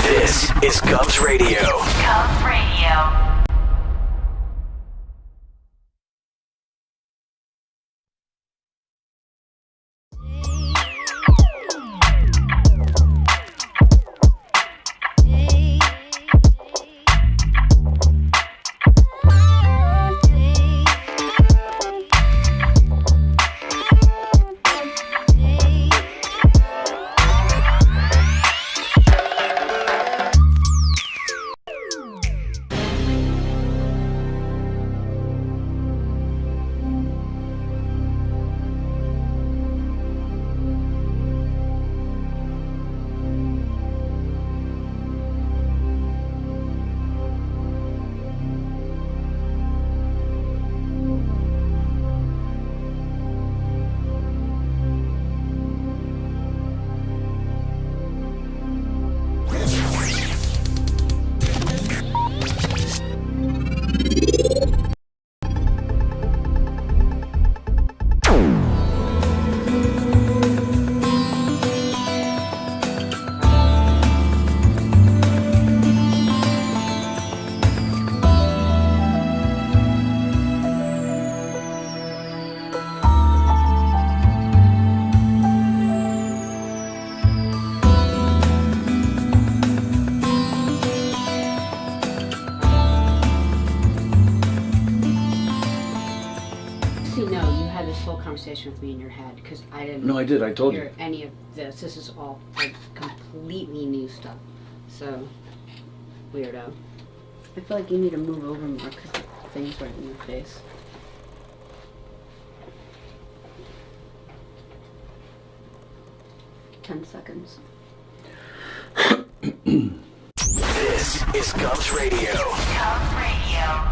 This is Cubs Radio. Cubs Radio. With me in your head because I didn't. No, I did. I told hear you. Any of this? This is all like completely new stuff. So weirdo. I feel like you need to move over more because the thing's right in your face. $10 seconds. This is Cubs Radio. Cubs Radio.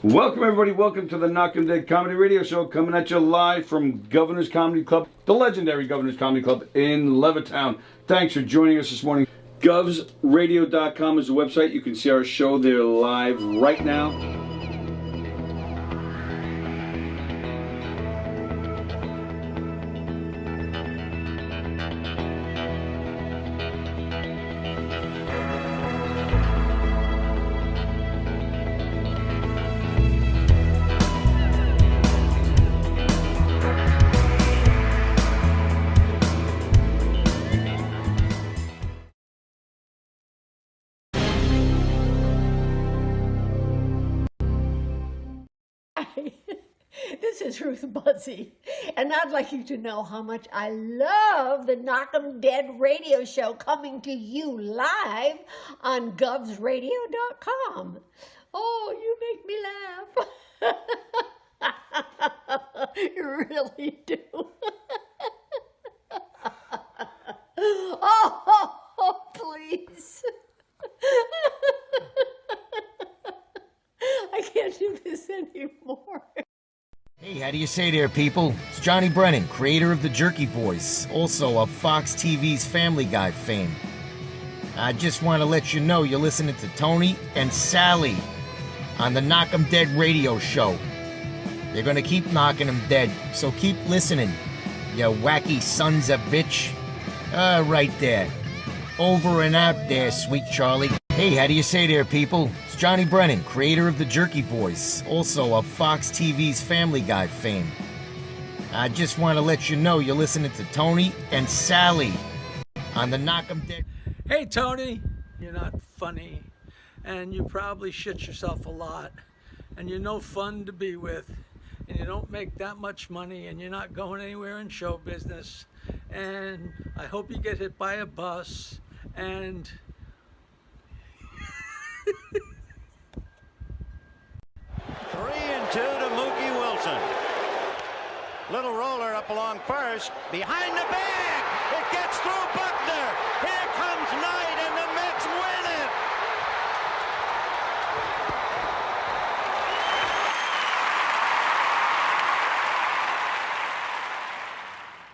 Welcome, everybody. Welcome to the Knockem Comedy Radio Show, coming at you live from Governor's Comedy Club, the legendary Governor's Comedy Club in Levittown. Thanks for joining us this morning. GovsRadio.com is the website. You can see our show there live right now. This is Ruth Buzzy, and I'd like you to know how much I love the Knockem Dead radio show coming to you live on govsradio.com. Oh, you make me laugh. You really do. Oh, please. I can't do this anymore. Hey, how do you say there, people? It's Johnny Brennan, creator of the Jerky Boys, also of Fox TV's Family Guy fame. I just want to let you know you're listening to Tony and Sallie on the Knockem Dead radio show. They're going to keep knocking them dead, so keep listening, you wacky sons of bitch. Right there. Over and out there, sweet Charlie. Hey, how do you say there, people? It's Johnny Brennan, creator of the Jerky Boys, also of Fox TV's Family Guy fame. I just want to let you know you're listening to Tony and Sallie on the Knockem Dead. Hey, Tony, you're not funny, and you probably shit yourself a lot, and you're no fun to be with, and you don't make that much money, and you're not going anywhere in show business, and I hope you get hit by a bus, and... 3-2 to Mookie Wilson. Little roller up along first. Behind the bag. It gets through Buckner. Here comes Knight, and the Mets win it.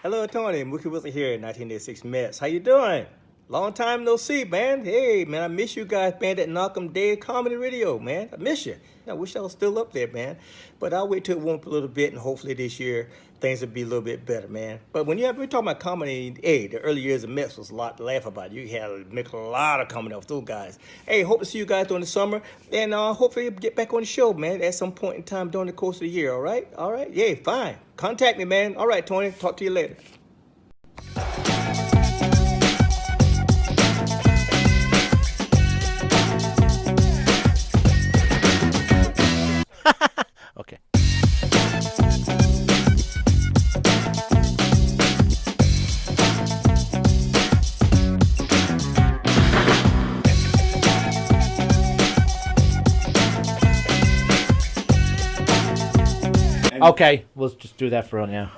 Hello, Tony. Mookie Wilson here, 1986 Mets. How you doing? Long time no see, man. Hey, man, I miss you guys, man, at Knockem Dead Comedy Radio, man. I miss you. I wish I was still up there, man. But I'll wait till it warm up a little bit, and hopefully this year things will be a little bit better, man. But when we're talking about comedy, hey, the early years of Mets was a lot to laugh about. You had to make a lot of comedy off those guys. Hey, hope to see you guys during the summer, and hopefully get back on the show, man, at some point in time during the course of the year, all right? All right? Yeah, fine. Contact me, man. All right, Tony. Talk to you later. Okay. Okay, we'll just do that for right now.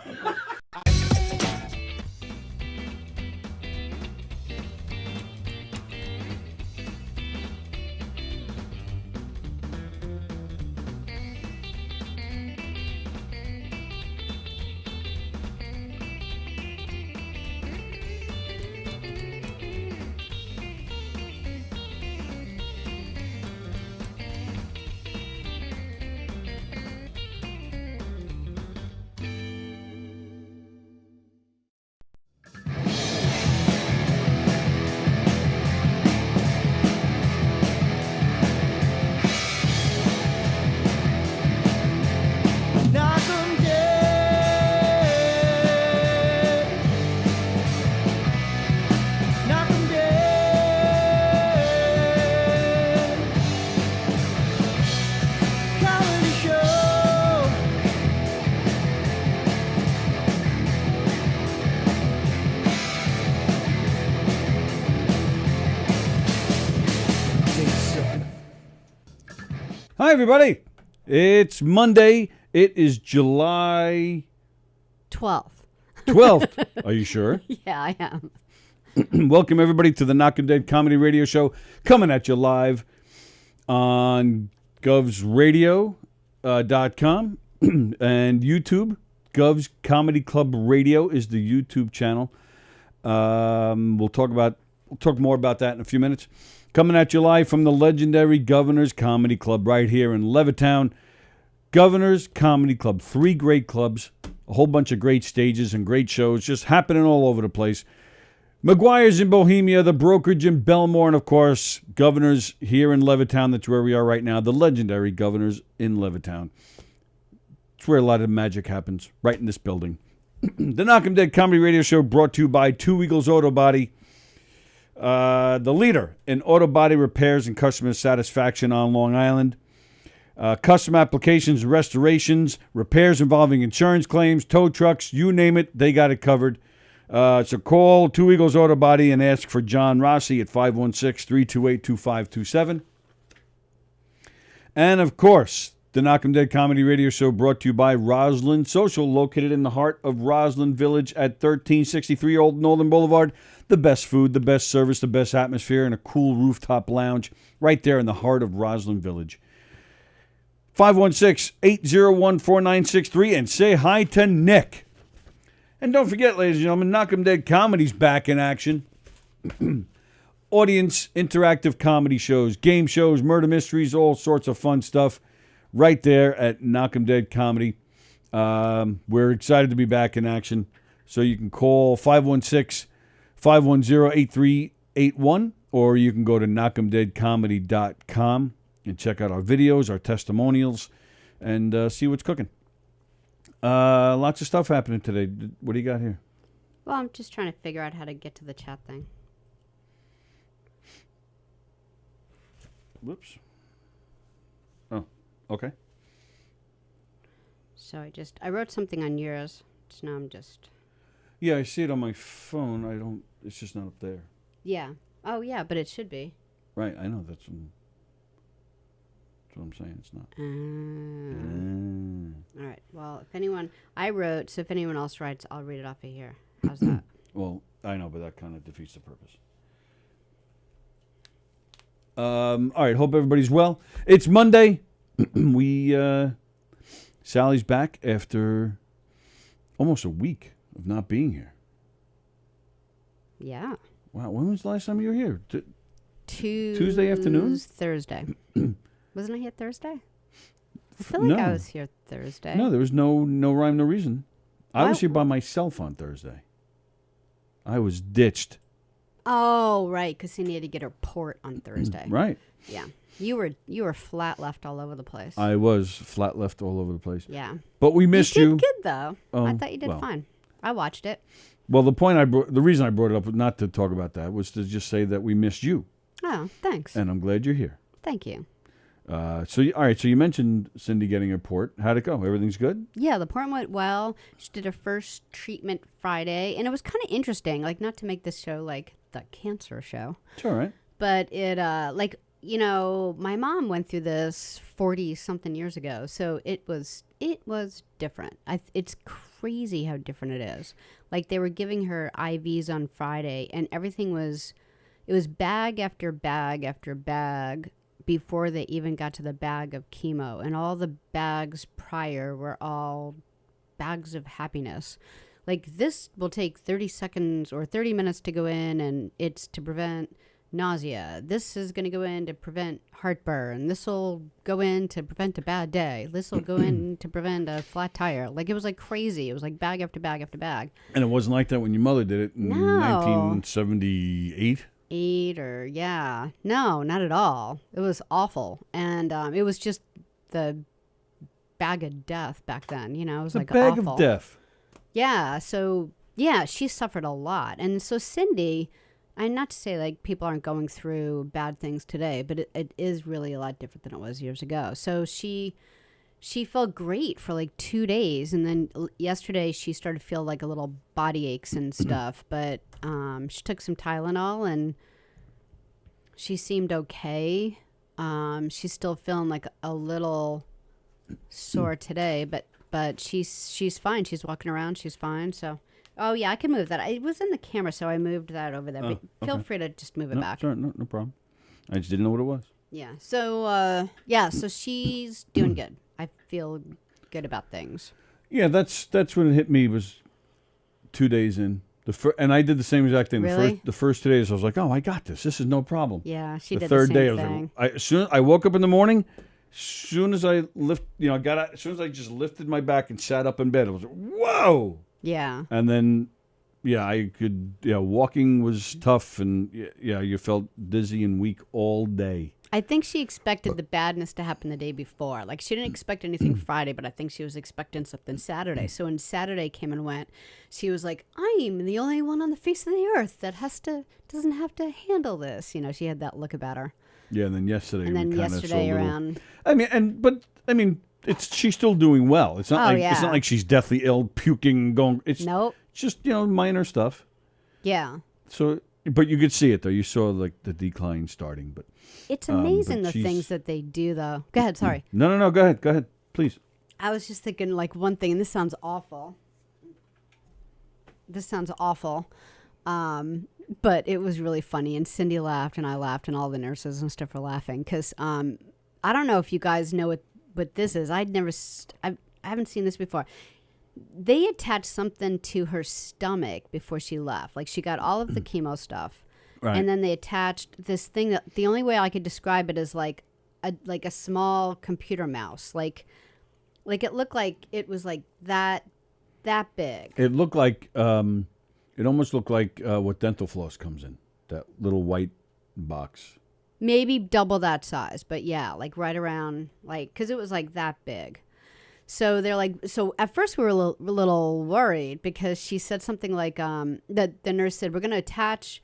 Hi, everybody. It's Monday. It is July 12th. 12th. Are you sure? Yeah, I am. Welcome, everybody, to the Knockem Dead Comedy Radio Show, coming at you live on govsradio.com and YouTube. Govs Comedy Club Radio is the YouTube channel. We'll talk more about that in a few minutes. Coming at you live from the legendary Governor's Comedy Club right here in Levittown. Governor's Comedy Club. 3 great clubs, a whole bunch of great stages and great shows just happening all over the place. McGuire's in Bohemia, the Brokerage in Belmore, and, of course, Governor's here in Levittown. That's where we are right now, the legendary Governor's in Levittown. It's where a lot of magic happens, right in this building. The Knockem Dead Comedy Radio Show brought to you by Two Eagles Auto Body. The leader in auto body repairs and customer satisfaction on Long Island. Custom applications, restorations, repairs involving insurance claims, tow trucks, you name it, they got it covered. So call Two Eagles Auto Body and ask for John Rossi at 516-328-2527. And, of course, the Knockem Dead Comedy Radio Show brought to you by Roslyn Social, located in the heart of Roslyn Village at 1363 Old Northern Boulevard. The best food, the best service, the best atmosphere, and a cool rooftop lounge right there in the heart of Roslyn Village. 516-801-4963, and say hi to Nick. And don't forget, ladies and gentlemen, Knockem Dead Comedy's back in action. Audience interactive comedy shows, game shows, murder mysteries, all sorts of fun stuff right there at Knockem Dead Comedy. We're excited to be back in action. So you can call 516-510-8381, or you can go to knockemdeadcomedy.com and check out our videos, our testimonials, and see what's cooking. Lots of stuff happening today. What do you got here? Well, I'm just trying to figure out how to get to the chat thing. Whoops. Oh, okay. So I wrote something on yours. So now I'm just... Yeah, I see it on my phone. It's just not up there. Yeah. Oh, yeah, but it should be. Right, I know. That's what I'm saying. It's not. All right. Well, if anyone else writes, I'll read it off of here. How's that? Well, I know, but that kind of defeats the purpose. All right. Hope everybody's well. It's Monday. Sallie's back after almost a week of not being here. Yeah. Wow, when was the last time you were here? Tuesday afternoon? Thursday. Wasn't I here Thursday? I feel like I No. was here Thursday. No, there was no rhyme, no reason. I Why- was here by myself on Thursday. I was ditched. Oh, right, because Cindy had to get her port on Thursday. Right. Yeah. You were flat left all over the place. I was flat left all over the place. Yeah. But we missed You you. did good, though. I Oh, thought you did well. fine. I watched it. Well, the reason I brought it up was not to talk about that, was to just say that we missed you, Oh, thanks. and I'm glad you're here. Thank you. All right. So you mentioned Cindy getting her port. How'd it go? Everything's good? Yeah, the port went well. She did her first treatment Friday, and it was kind of interesting. Like, not to make this show like the cancer show, It's all right. but it my mom went through this 40-something years ago, so it was different. It's crazy how different it is. Like, they were giving her IVs on Friday, and it was bag after bag after bag before they even got to the bag of chemo, and all the bags prior were all bags of happiness. Like, this will take 30 seconds or 30 minutes to go in, and it's to prevent nausea. This is going to go in to prevent heartburn. This will go in to prevent a bad day. This will go in to prevent a flat tire. Like, it was like crazy. It was like bag after bag after bag. And it wasn't like that when your mother did it in No. 1978? No, not at all. It was awful. And it was just the bag of death back then. It was The like bag awful. of death. Yeah, so, yeah, she suffered a lot. And so Cindy, and not to say, like, people aren't going through bad things today, but it is really a lot different than it was years ago. So she felt great for, like, 2 days. And then yesterday she started to feel, like, a little body aches and stuff. But she took some Tylenol, and she seemed okay. She's still feeling, like, a little sore today, but she's fine. She's walking around. She's fine. So, oh yeah, I can move that. It was in the camera, so I moved that over there. But feel free to just move it back. Sure, no problem. I just didn't know what it was. Yeah. So so she's doing good. I feel good about things. Yeah, that's when it hit me, was 2 days in. And I did the same exact thing. Really? The first 2 days, I was like, oh, I got this. This is no problem. Yeah, she the did third the same day, I was thing. like, I woke up in the morning. Soon as I got out, as soon as I just lifted my back and sat up in bed, I was like, whoa. Yeah. And then, walking was tough, and you felt dizzy and weak all day. I think she expected the badness to happen the day before. Like, she didn't expect anything Friday, but I think she was expecting something Saturday. So when Saturday came and went, she was like, I'm the only one on the face of the earth that doesn't have to handle this. She had that look about her. Yeah, and then yesterday. And then yesterday around. She's still doing well. It's not Oh, it's not like she's deathly ill, puking, going. It's Nope. just minor stuff. Yeah. So, but you could see it though. You saw like the decline starting, but It's amazing but the things that they do, though. Go ahead, sorry. No. Go ahead, please. I was just thinking, like, one thing, and this sounds awful. But it was really funny, and Cindy laughed, and I laughed, and all the nurses and stuff were laughing, because I don't know if you guys know what this is. I haven't seen this before. They attached something to her stomach before she left. Like, she got all of the chemo stuff. Right. And then they attached this thing that the only way I could describe it is like a small computer mouse. Like it looked like it was like that big. It looked like it almost looked like what dental floss comes in, that little white box. Maybe double that size, but yeah, like right around, like, because it was like that big. So they're like, so at first we were a little worried, because she said something like, the nurse said, we're going to attach,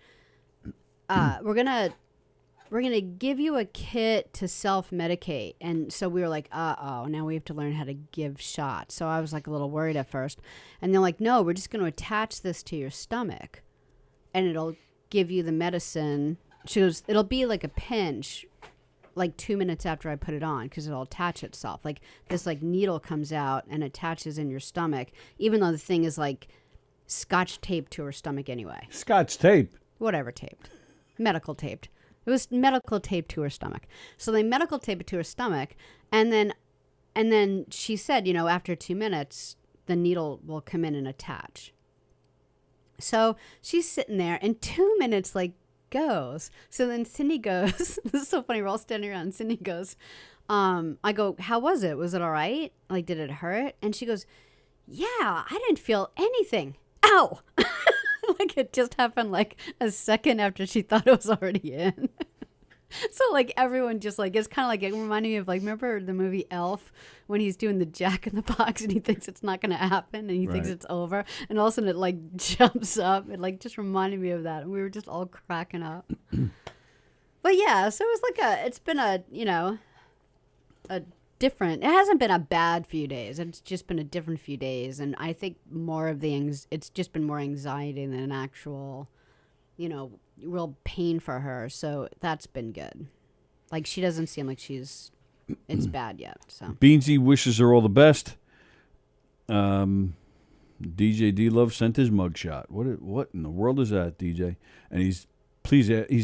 we're going to give you a kit to self-medicate. And so we were like, uh-oh, now we have to learn how to give shots. So I was like a little worried at first. And they're like, no, we're just going to attach this to your stomach, and it'll give you the medicine. She goes, it'll be like a pinch, like 2 minutes after I put it on, because it'll attach itself. Like, this like needle comes out and attaches in your stomach, even though the thing is like scotch taped to her stomach anyway. Scotch tape. Whatever taped. Medical taped. It was medical tape to her stomach. So they medical tape it to her stomach, and then she said, after 2 minutes, the needle will come in and attach. So she's sitting there, and 2 minutes like goes. So then Cindy goes, this is so funny, we're all standing around, and Cindy goes, I go, how was it? Was it all right? Like, did it hurt? And she goes, yeah, I didn't feel anything. Ow! Like, it just happened like a second after she thought it was already in. So, like, everyone just, like, it's kind of like, it reminded me of, like, remember the movie Elf when he's doing the Jack in the Box and he thinks it's not going to happen and he thinks it's over. And all of a sudden it, like, jumps up. It, like, just reminded me of that. And we were just all cracking up. But, yeah, so it was like it's been a, you know, a different, it hasn't been a bad few days. It's just been a different few days. And I think more of it's just been more anxiety than an actual, you know, real pain for her. So that's been good. Like, she doesn't seem like it's bad yet. So Beansy wishes her all the best. DJ D Love sent his mugshot. What in the world is that, DJ? And he's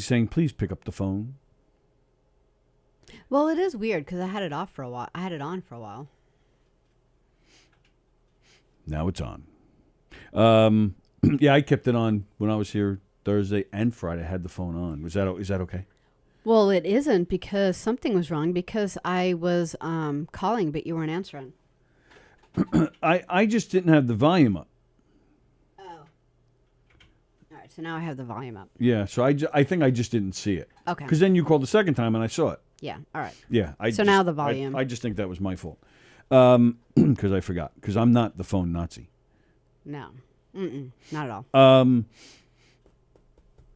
saying please pick up the phone. well, it is weird because I had it off for a while. I had it on for a while. Now it's on. Yeah, I kept it on when I was here Thursday and Friday. I had the phone on. Is that okay? Well, it isn't because something was wrong because I was calling, but you weren't answering. I just didn't have the volume up. Oh. All right, so now I have the volume up. Yeah, so I think I just didn't see it. Okay. Because then you called the second time and I saw it. Yeah, all right. Yeah. Now the volume. I just think that was my fault. Because I forgot. Because I'm not the phone Nazi. No. Not at all.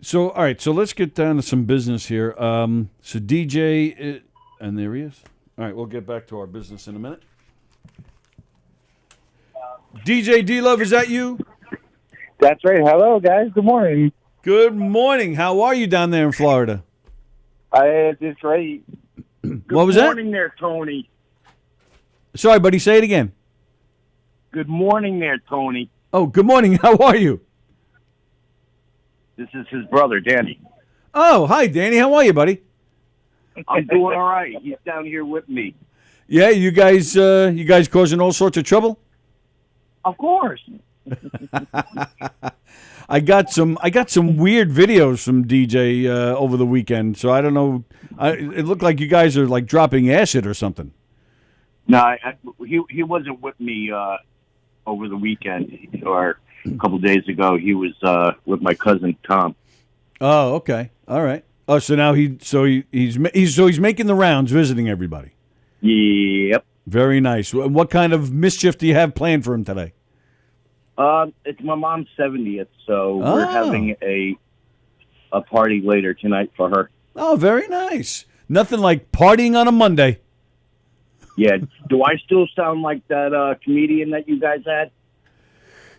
So, all right. So let's get down to some business here. So DJ, and there he is. All right. We'll get back to our business in a minute. DJ D-Love, is that you? That's right. Hello, guys. Good morning. Good morning. How are you down there in Florida? It's right. What was Good that? morning there, Tony. Sorry, buddy. Say it again. Good morning there, Tony. Oh, good morning. How are you? This is his brother, Danny. Oh, hi, Danny. How are you, buddy? I'm doing all right. He's down here with me. Yeah, you guys causing all sorts of trouble? Of course. I got some weird videos from DJ over the weekend, so I don't know. It looked like you guys are like dropping acid or something. No, he wasn't with me over the weekend or a couple of days ago. He was with my cousin Tom. Oh, okay, all right. Oh, so now he's making the rounds, visiting everybody. Yep. Very nice. What kind of mischief do you have planned for him today? It's my mom's 70th, so we're having a party later tonight for her. Oh, very nice. Nothing like partying on a Monday. Yeah. Do I still sound like that comedian that you guys had?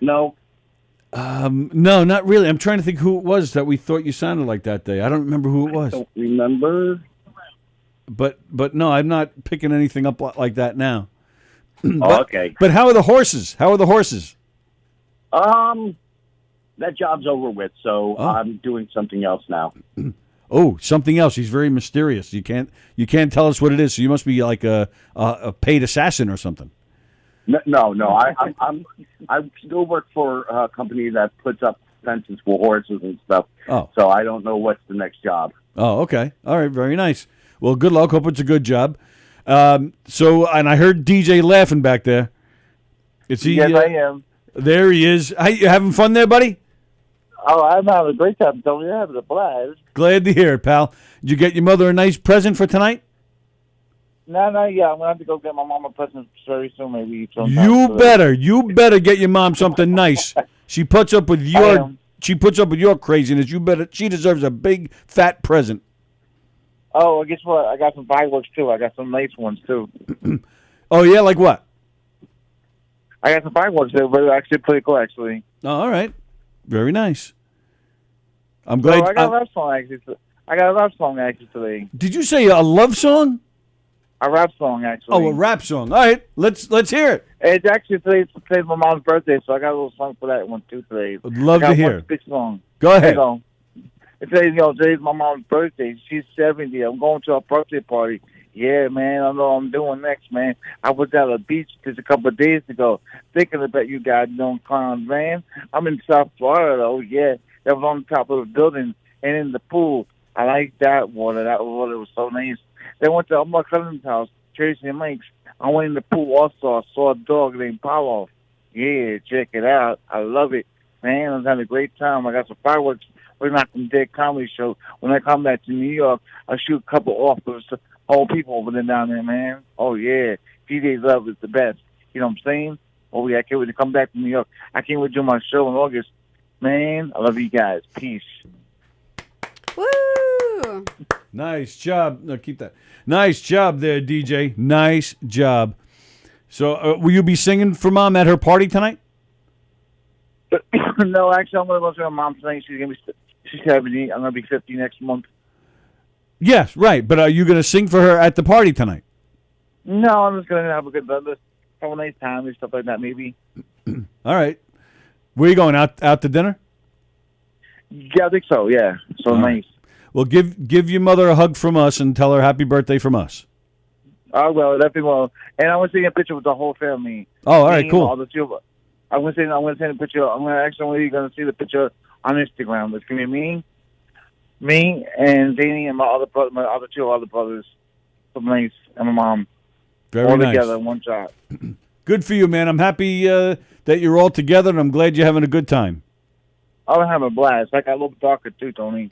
No. No, not really. I'm trying to think who it was that we thought you sounded like that day. I don't remember who it was. I don't remember. But no, I'm not picking anything up like that now. Okay. But how are the horses? That job's over with, so I'm doing something else now. Oh, something else. He's very mysterious. You can't tell us what it is. So you must be like a paid assassin or something. No. I still work for a company that puts up fences for horses and stuff. Oh. So I don't know what's the next job. Oh, okay. All right. Very nice. Well, good luck. Hope it's a good job. So, and I heard DJ laughing back there. Is he? Yes, I am. There he is. You having fun there, buddy? Oh, I'm having a great time. Tony, I'm having a blast. Glad to hear it, pal. Did you get your mother a nice present for tonight? No, yeah. I'm going to have to go get my mom a present very soon, maybe. You better get your mom something nice. She puts up with your craziness. She deserves a big, fat present. Oh, well, guess what? I got some fireworks, too. I got some nice ones, too. Oh, yeah? Like what? I got some fireworks there, but they're actually pretty cool, actually. Oh, all right. Very nice. I'm glad. So I got a love song, actually, today. Did you say a love song? A rap song, actually. Oh, a rap song. All right. Let's hear it. It's actually today's my mom's birthday, so I got a little song for that one, too, today. I'd love to hear. One big song. Go ahead. Today's my mom's birthday. She's 70. I'm going to a birthday party, Yeah, man, I know what I'm doing next, man. I was at a beach just a couple of days ago, thinking about you guys doing clowns, man. I'm in South Florida, though, yeah. That was on top of the building and in the pool. I like that water. That water was so nice. They went to my cousin's house, Tracy and Mike's. I went in the pool also. I saw a dog named Paulo. Yeah, check it out. I love it. Man, I was having a great time. I got some fireworks. We're not from Dead Comedy Show. When I come back to New York, I shoot a couple off of the whole people over there down there, man. Oh, yeah. PJ's Love is the best. You know what I'm saying? Oh, yeah, I can't wait to come back to New York. I can't wait to do my show in August. Man, I love you guys. Peace. Woo! Nice job. No, keep that. Nice job there, DJ. Nice job. So, will you be singing for Mom at her party tonight? No, actually, I'm going to go to her mom tonight. She's 70. I'm going to be 50 next month. Yes, right. But are you going to sing for her at the party tonight? No, I'm just going to have a nice time and stuff like that, maybe. All right. Where are you going? Out to dinner? Yeah, I think so, yeah. So All nice. Right. Well, give your mother a hug from us and tell her happy birthday from us. Oh, well, definitely will. And I want to take a picture with the whole family. Oh, all right, cool. All the two of us. I'm going to send a picture. I'm going to actually, you're going to see the picture on Instagram. It's going to be me and Danny and my other two other brothers, some nice, and my mom. Very all nice. Together in one shot. Good for you, man. I'm happy that you're all together, and I'm glad you're having a good time. I'm having a blast. I got a little darker too, Tony.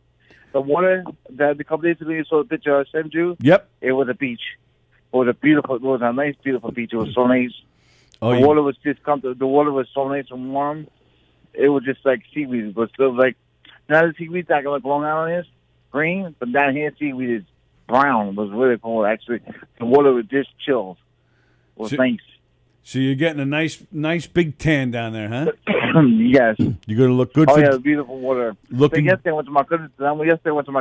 The water that a couple days ago you saw the picture I sent you. Yep. It was a beach. It was a nice, beautiful beach. It was so nice. Oh, The water was just comfortable. The water was so nice and warm. It was just like seaweed, but still like not the seaweed like Long Island is green, but down here seaweed is brown. It was really cool actually. The water was just chilled. It was nice. So you're getting a nice big tan down there, huh? Yes. You're gonna look good. Oh for yeah, beautiful water. Looking. Yesterday I went to my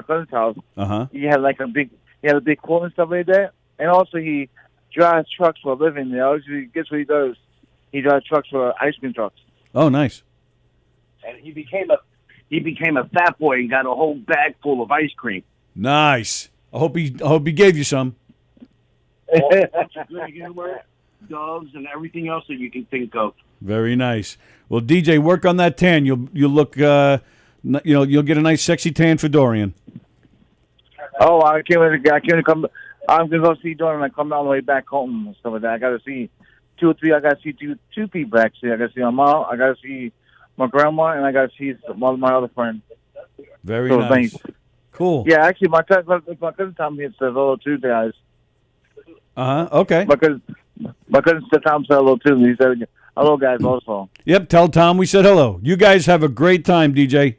cousin's house. Uh-huh. He had a big pool and stuff like that, and also he drives trucks for a living. You know, guess what he does? He drives trucks for ice cream trucks. Oh, nice. And he became a fat boy and got a whole bag full of ice cream. Nice. I hope he gave you some. Good humor, doves, and everything else that you can think of. Very nice. Well, DJ, work on that tan. You'll look, you'll get a nice sexy tan for Dorian. Oh, I can't wait to come. I'm gonna go see Dorian when I come all the way back home and stuff like that. I got to see two people actually. I got to see my mom. I got to see my grandma, and I got to see my other friend. Very so nice. Cool. Yeah, actually, my cousin Tom here says hello too, guys. Okay. My cousin Tom said hello too. He said hello, guys. Also. Yep. Tell Tom we said hello. You guys have a great time, DJ.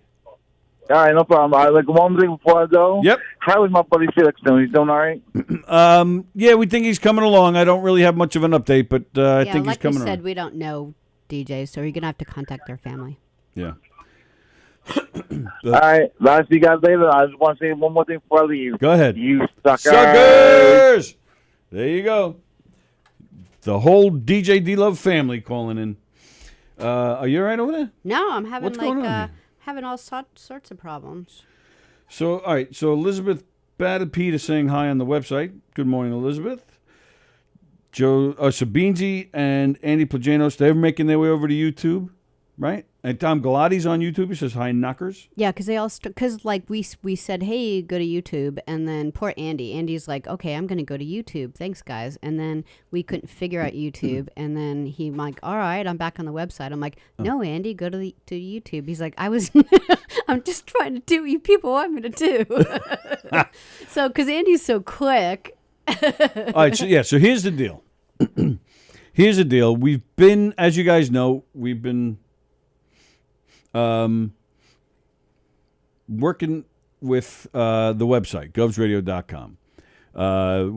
All right, no problem. I one thing before I go. Yep. How is my buddy Felix doing? He's doing all right. Yeah, we think he's coming along. I don't really have much of an update, but I think he's coming like we said, along. we don't know DJ, so you're gonna have to contact their family. Yeah. All right, I'll see you guys later. I just want to say one more thing before I leave. Go ahead. You suckers. Suckers! There you go. The whole DJ D-Love family calling in. Are you all right over there? No, I'm having What's going on here? having all sorts of problems. So, all right. So, Elizabeth Batted Pete is saying hi on the website. Good morning, Elizabeth. Joe Sabinezy and Andy Plajanos, they're making their way over to YouTube, right? And Tom Galati's on YouTube. He says hi, knockers. Yeah, because they all because like we said, hey, go to YouTube, and then poor Andy's like, okay, I'm gonna go to YouTube. Thanks, guys. And then we couldn't figure out YouTube, and then I'm like, all right, I'm back on the website. I'm like, no, Andy, go to YouTube. He's like, I'm just trying to do what you people want me to do. So, because Andy's so quick. All right, so here's the deal. Here's the deal. We've been, as you guys know, working with the website, govsradio.com.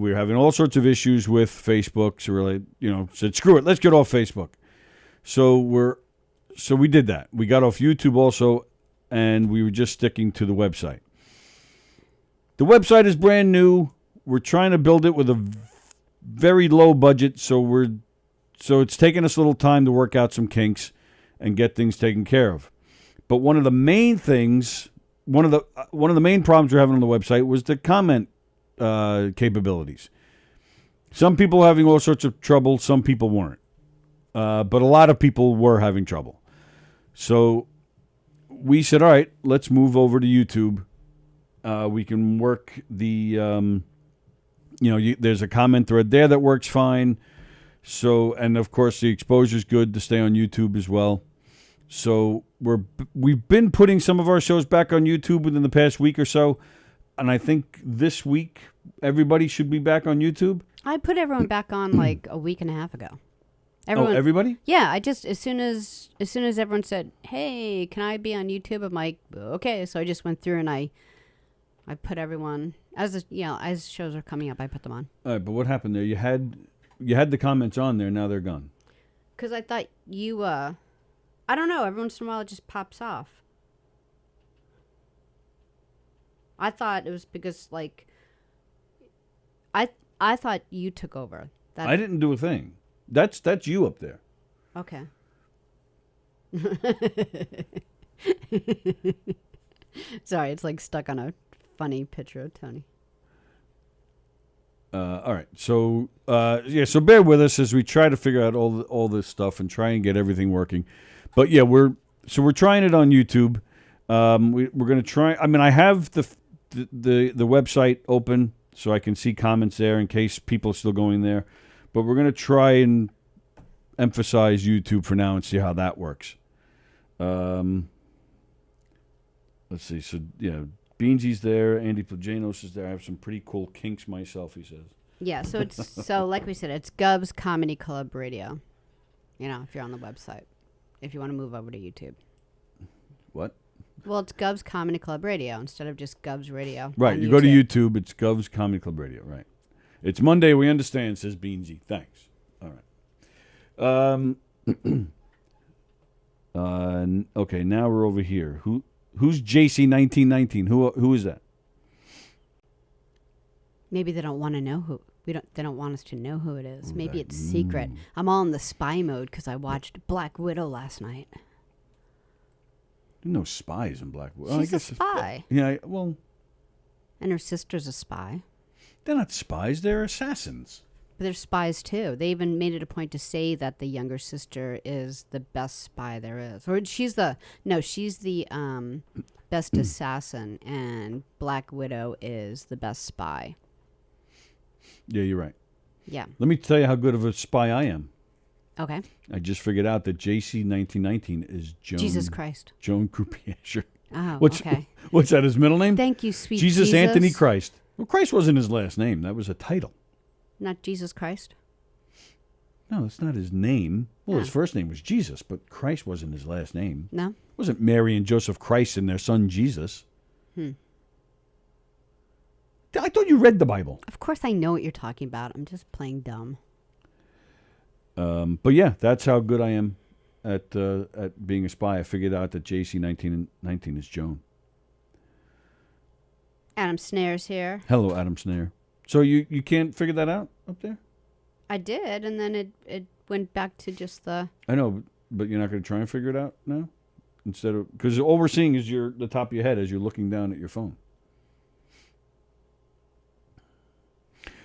We're having all sorts of issues with Facebook, so we're said, screw it, let's get off Facebook. So we did that. We got off YouTube also, and we were just sticking to the website. The website is brand new. We're trying to build it with a very low budget, so it's taking us a little time to work out some kinks and get things taken care of. But one of the main things, one of the main problems we're having on the website was the comment capabilities. Some people were having all sorts of trouble. Some people weren't. But a lot of people were having trouble. So we said, all right, let's move over to YouTube. We can work the, there's a comment thread there that works fine. So, and of course the exposure is good to stay on YouTube as well. So we've been putting some of our shows back on YouTube within the past week or so. And I think this week everybody should be back on YouTube. I put everyone back on like a week and a half ago. Everybody? Yeah, I just as soon as everyone said, "Hey, can I be on YouTube?" I'm like, "Okay." So I just went through and I put everyone as shows are coming up, I put them on. All right, but what happened there? You had the comments on there. Now they're gone. Because I thought you, I don't know. Every once in a while, it just pops off. I thought it was because like, I thought you took over. I didn't do a thing. That's you up there. Okay. Sorry, it's like stuck on a funny picture of Tony. All right, so so bear with us as we try to figure out all this stuff and try and get everything working. But yeah, we're trying it on YouTube. We're going to try. I mean, I have the website open so I can see comments there in case people are still going there. But we're going to try and emphasize YouTube for now and see how that works. Let's see. So, yeah, Beansy's there. Andy Plajanos is there. I have some pretty cool kinks myself, he says. Yeah, so it's like we said, it's Gov's Comedy Club Radio. If you're on the website. If you want to move over to YouTube. What? Well, it's Gov's Comedy Club Radio instead of just Gov's Radio. Right, you go to YouTube, it's Gov's Comedy Club Radio, right. It's Monday, we understand, says Beansy. Thanks. All right. Okay, now we're over here. Who's JC1919? Who is that? Maybe they don't want to know who. They don't want us to know who it is. Maybe it's secret. I'm all in the spy mode because I watched Black Widow last night. No spies in Black Widow. She's a spy. Yeah, well. And her sister's a spy. They're not spies. They're assassins. But they're spies, too. They even made it a point to say that the younger sister is the best spy there is. Or she's the best assassin, and Black Widow is the best spy. Yeah, you're right. Yeah. Let me tell you how good of a spy I am. Okay. I just figured out that JC1919 is Joan. Jesus Christ. Joan Croupier. Oh, okay. What's that, his middle name? Thank you, sweet Jesus. Anthony Christ. Well, Christ wasn't his last name. That was a title. Not Jesus Christ? No, that's not his name. Well, his first name was Jesus, but Christ wasn't his last name. No? It wasn't Mary and Joseph Christ and their son Jesus. I thought you read the Bible. Of course I know what you're talking about. I'm just playing dumb. But yeah, that's how good I am at being a spy. I figured out that JC1919 is Joan. Adam Snare's here. Hello, Adam Snare. So you can't figure that out up there? I did, and then it went back to just the... I know, but you're not going to try and figure it out now? Instead of... Because all we're seeing is the top of your head as you're looking down at your phone.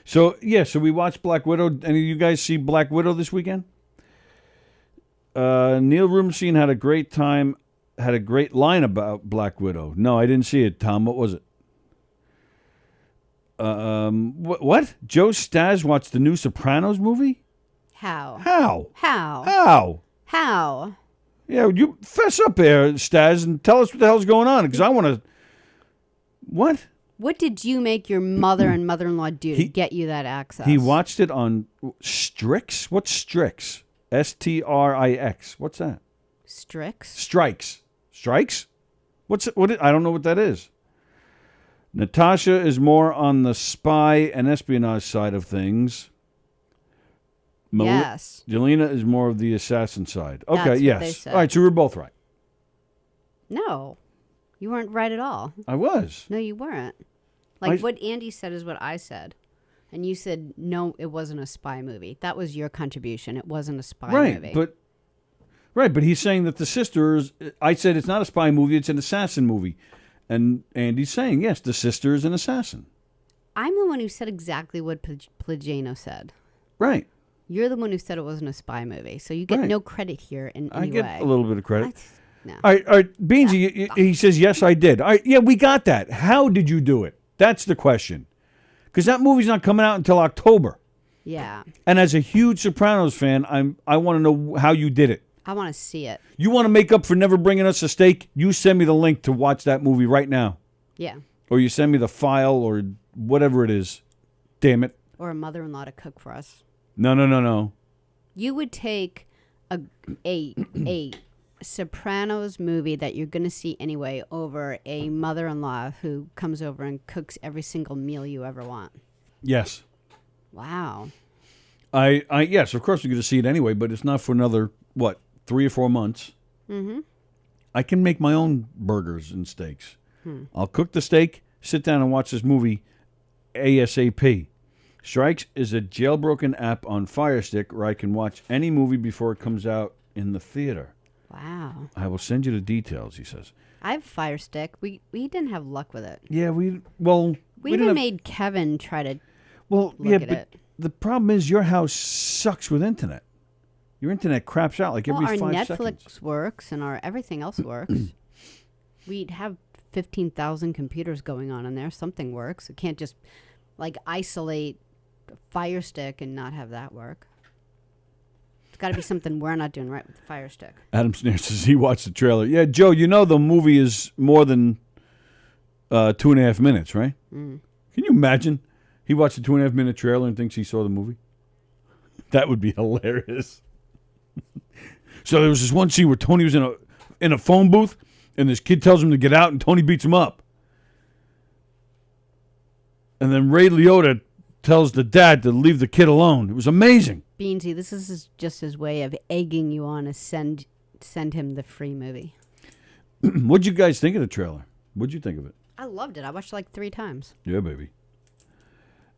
So, yeah, so we watched Black Widow. Any of you guys see Black Widow this weekend? Neil Rubenstein had a great time, had a great line about Black Widow. No, I didn't see it, Tom. What was it? What? Joe Staz watched the new Sopranos movie? How? Yeah, you fess up there, Staz, and tell us what the hell's going on, because I want to... What? What did you make your mother and mother-in-law do to get you that access? He watched it on Strix? What's Strix? Strix. What's that? Strikes. What's it? I don't know what that is. Natasha is more on the spy and espionage side of things. Yes. Jelena is more of the assassin side. Okay, That's yes. what they said. All right, so we're both right. No. You weren't right at all. I was. No, you weren't. Like, what Andy said is what I said. And you said, no, it wasn't a spy movie. That was your contribution. It wasn't a spy movie. But he's saying that the sisters, I said it's not a spy movie, it's an assassin movie. And Andy's saying, yes, the sister is an assassin. I'm the one who said exactly what Plagano said. Right. You're the one who said it wasn't a spy movie, so you get Right. no credit here in any I get way. a little bit of credit. No. All right, Beansy, he says, yes, I did. All right, yeah, we got that. How did you do it? That's the question. Because that movie's not coming out until October. Yeah. And as a huge Sopranos fan, I want to know how you did it. I want to see it. You want to make up for never bringing us a steak? You send me the link to watch that movie right now. Yeah. Or you send me the file or whatever it is. Damn it. Or a mother-in-law to cook for us. No. You would take a Sopranos movie that you're going to see anyway over a mother-in-law who comes over and cooks every single meal you ever want. Yes. Wow. Yes, of course we're going to see it anyway, but it's not for another, 3 or 4 months. Mm-hmm. I can make my own burgers and steaks. I'll cook the steak, sit down and watch this movie ASAP. Strikes is a jailbroken app on Fire Stick where I can watch any movie before it comes out in the theater. Wow. I will send you the details, he says. I have Fire Stick. We didn't have luck with it. Yeah, we We didn't even have- made Kevin try to Well, look yeah, at but it. the problem is your house sucks with internet. Your internet craps out like every Well, our 5 Netflix seconds. works and our everything else works. We'd have 15,000 computers going on in there. Something works. It can't just isolate Fire Stick and not have that work. It's got to be something we're not doing right with the Fire Stick. Adam Snare says he watched the trailer. Yeah, Joe, you know the movie is more than 2.5 minutes, right? Mm. Can you imagine? He watched a 2.5 minute trailer and thinks he saw the movie. That would be hilarious. So there was this one scene where Tony was in a phone booth, and this kid tells him to get out, and Tony beats him up. And then Ray Liotta tells the dad to leave the kid alone. It was amazing. Beansy, this is just his way of egging you on to send him the free movie. What'd you guys think of the trailer? What'd you think of it? I loved it. I watched it 3 times. Yeah, baby.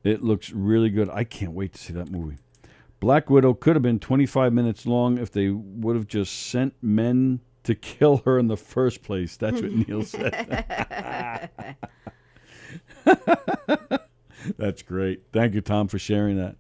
It looks really good. I can't wait to see that movie. Black Widow could have been 25 minutes long if they would have just sent men to kill her in the first place. That's what Neil said. That's great. Thank you, Tom, for sharing that.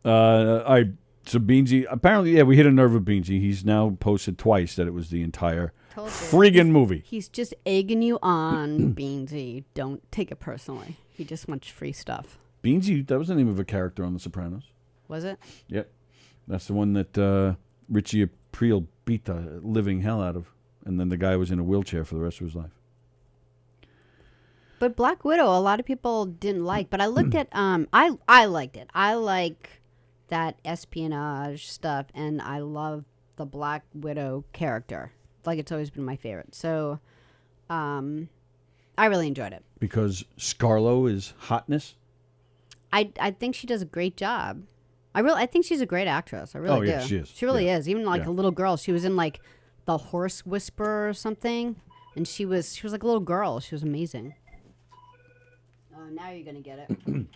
So Beansy, apparently, yeah, we hit a nerve with Beansy. He's now posted twice that it was the entire friggin' movie. He's just egging you on, Beansy. Don't take it personally. He just wants free stuff. Beansy, that was the name of a character on The Sopranos. Was it? Yep. That's the one that Richie Aprile beat the living hell out of. And then the guy was in a wheelchair for the rest of his life. But Black Widow, a lot of people didn't like. But I looked at, I liked it. I like that espionage stuff, and I love the Black Widow character. It's always been my favorite. So, I really enjoyed it. Because Scarlo is hotness? I think she does a great job. I think she's a great actress. I really do. Yeah, she is. She really Yeah. is. Even a Yeah. little girl. She was in The Horse Whisperer or something, and she was like a little girl. She was amazing. Oh, now you're gonna get it.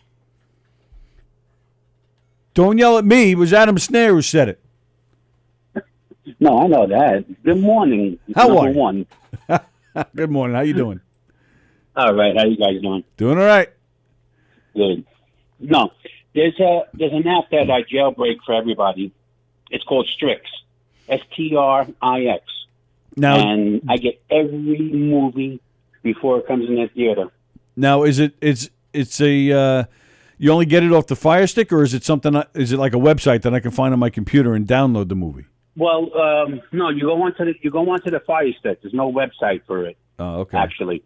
Don't yell at me. It was Adam Snare who said it. No, I know that. Good morning. How Number are you? one. Good morning. How you doing? All right. How you guys doing? Doing all right. Good. No, there's an app that I jailbreak for everybody. It's called Strix. STRIX. Now, and I get every movie before it comes in the theater. Now, it's a you only get it off the Fire Stick, or is it something? Is it like a website that I can find on my computer and download the movie? Well, no, you go onto the Fire Stick. There's no website for it. Oh, okay. Actually,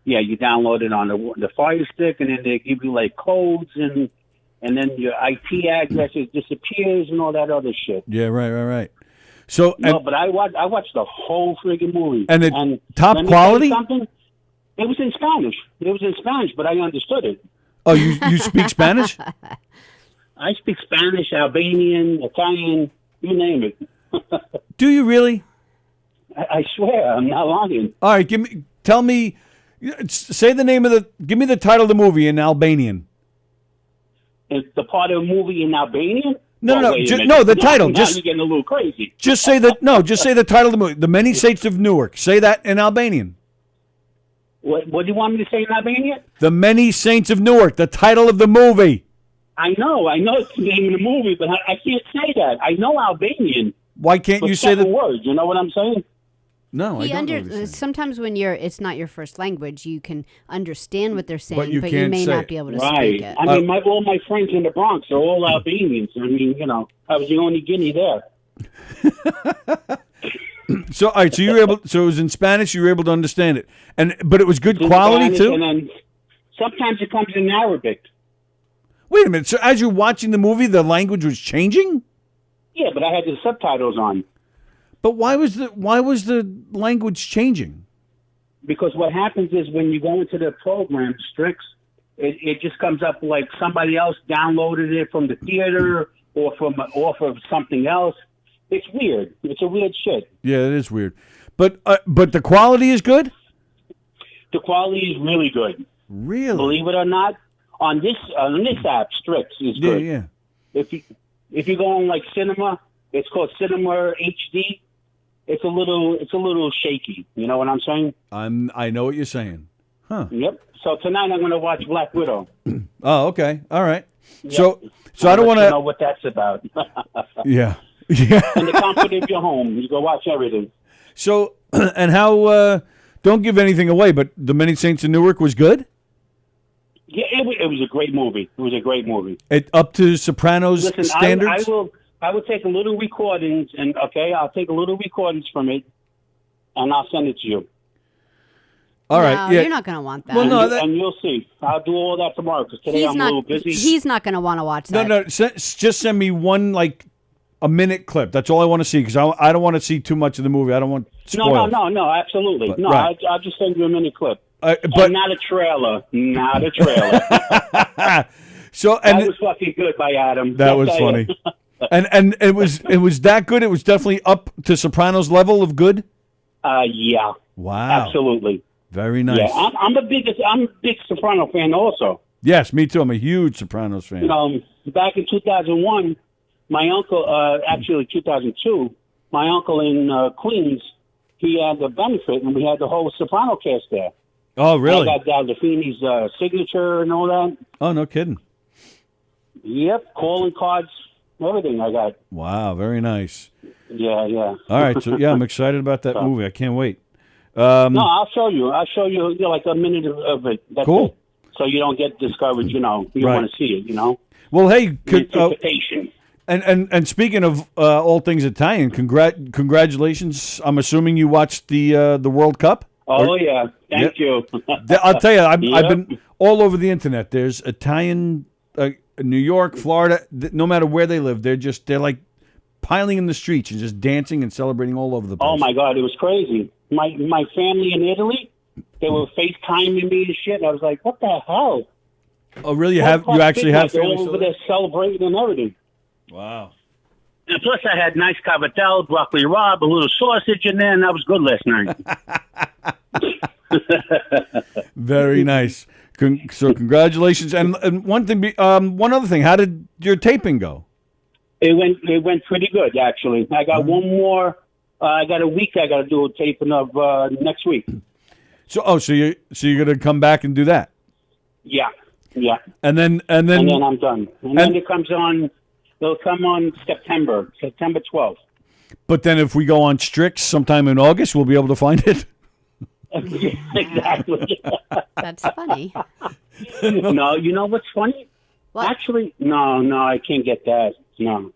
yeah, you download it on the Fire Stick, and then they give you codes, and then your IP address disappears and all that other shit. Yeah, right. So no, but I watched the whole friggin' movie. And top let me quality? tell you something. It was in Spanish. But I understood it. Oh, you speak Spanish? I speak Spanish, Albanian, Italian, you name it. Do you really? I swear, I'm not lying. All right, give me the title of the movie in Albanian. Is the part of the movie in Albanian? No, wait a minute. no, the Now- title. Now Just you're getting a little crazy. Just say the title of the movie. The Many Saints of Newark. Say that in Albanian. What do you want me to say in Albanian? The Many Saints of Newark, the title of the movie. I know it's the name of the movie, but I can't say that. I know Albanian. Why can't you say the words? You know what I'm saying? No, I don't know what he's saying. Sometimes when it's not your first language, you can understand what they're saying, But you you can't may say not it. be able to Right. speak it. I mean, all my friends in the Bronx are all Albanians. I mean, I was the only Guinea there. So, all right, so you were able. So it was in Spanish. You were able to understand it, but it was good quality Spanish, too. And then sometimes it comes in Arabic. Wait a minute. So as you're watching the movie, the language was changing. Yeah, but I had the subtitles on. But why was the language changing? Because what happens is when you go into the program, Strix, it just comes up like somebody else downloaded it from the theater or from off of something else. It's weird. It's a weird shit. Yeah, it is weird. But the quality is good. The quality is really good. Really? Believe it or not, on this app, Strix is good. Yeah. If you go on like cinema, it's called Cinema HD. It's a little shaky. You know what I'm saying? I know what you're saying. Huh. Yep. So tonight I'm going to watch Black Widow. Oh, okay. All right. Yep. So I don't want to know what that's about. Yeah. In the comfort of your home, you go watch everything. So and how? Don't give anything away, but The Many Saints of Newark was good. Yeah, it was a great movie. It was a great movie. Up to Sopranos Listen, standards. I will take a little recordings I'll take a little recordings from it, and I'll send it to you. All right. No, Yeah. you're not going to want that. Well, no, and you'll see. I'll do all that tomorrow because today I'm a little busy. He's not going to want to watch that. No. Just send me one a minute clip. That's all I want to see because I don't want to see too much of the movie. I don't want spoilers. No, absolutely. But, no, right. I'll just send you a mini clip. But And not a trailer. Not a trailer. So that was fucking good by Adam. That was funny. and it was that good. It was definitely up to Sopranos level of good. Yeah. Wow. Absolutely. Very nice. Yeah, I'm a big Soprano fan also. Yes, me too. I'm a huge Sopranos fan. Back in 2001, my uncle, actually 2002, my uncle in Queens, he had the benefit, and we had the whole Soprano cast there. Oh, really? I got Gandolfini's signature and all that. Oh, no kidding. Yep, calling cards, everything I got. Wow, very nice. Yeah. All right, so yeah, I'm excited about that movie. I can't wait. No, I'll show you. Like a minute of it. That's Cool. it. So you don't get discouraged. You Right. want to see it. Well, hey, Anticipation. and speaking of all things Italian, congratulations. I'm assuming you watched the World Cup. Oh yeah, thank you. I'll tell you, I've Yep. been all over the internet. There's Italian, New York, Florida. No matter where they live, they're like piling in the streets and just dancing and celebrating all over the place. Oh my God, it was crazy. My family in Italy, they were FaceTiming me and shit. I was like, what the hell? Oh, really? You actually have they're family all over there celebrating and everything. Wow. And plus, I had nice cavatelli, broccoli rabe, a little sausage in there, and that was good last night. Very nice. So congratulations. And one other thing. How did your taping go? It went pretty good, actually. I got one more. I got a week. I got to do a taping of next week. So you're gonna come back and do that? Yeah. And then I'm done. And then it comes on. It'll come on September 12th. But then if we go on Strix sometime in August, we'll be able to find it. Exactly. That's funny. No, you know what's funny? What? Actually, no, I can't get that. No.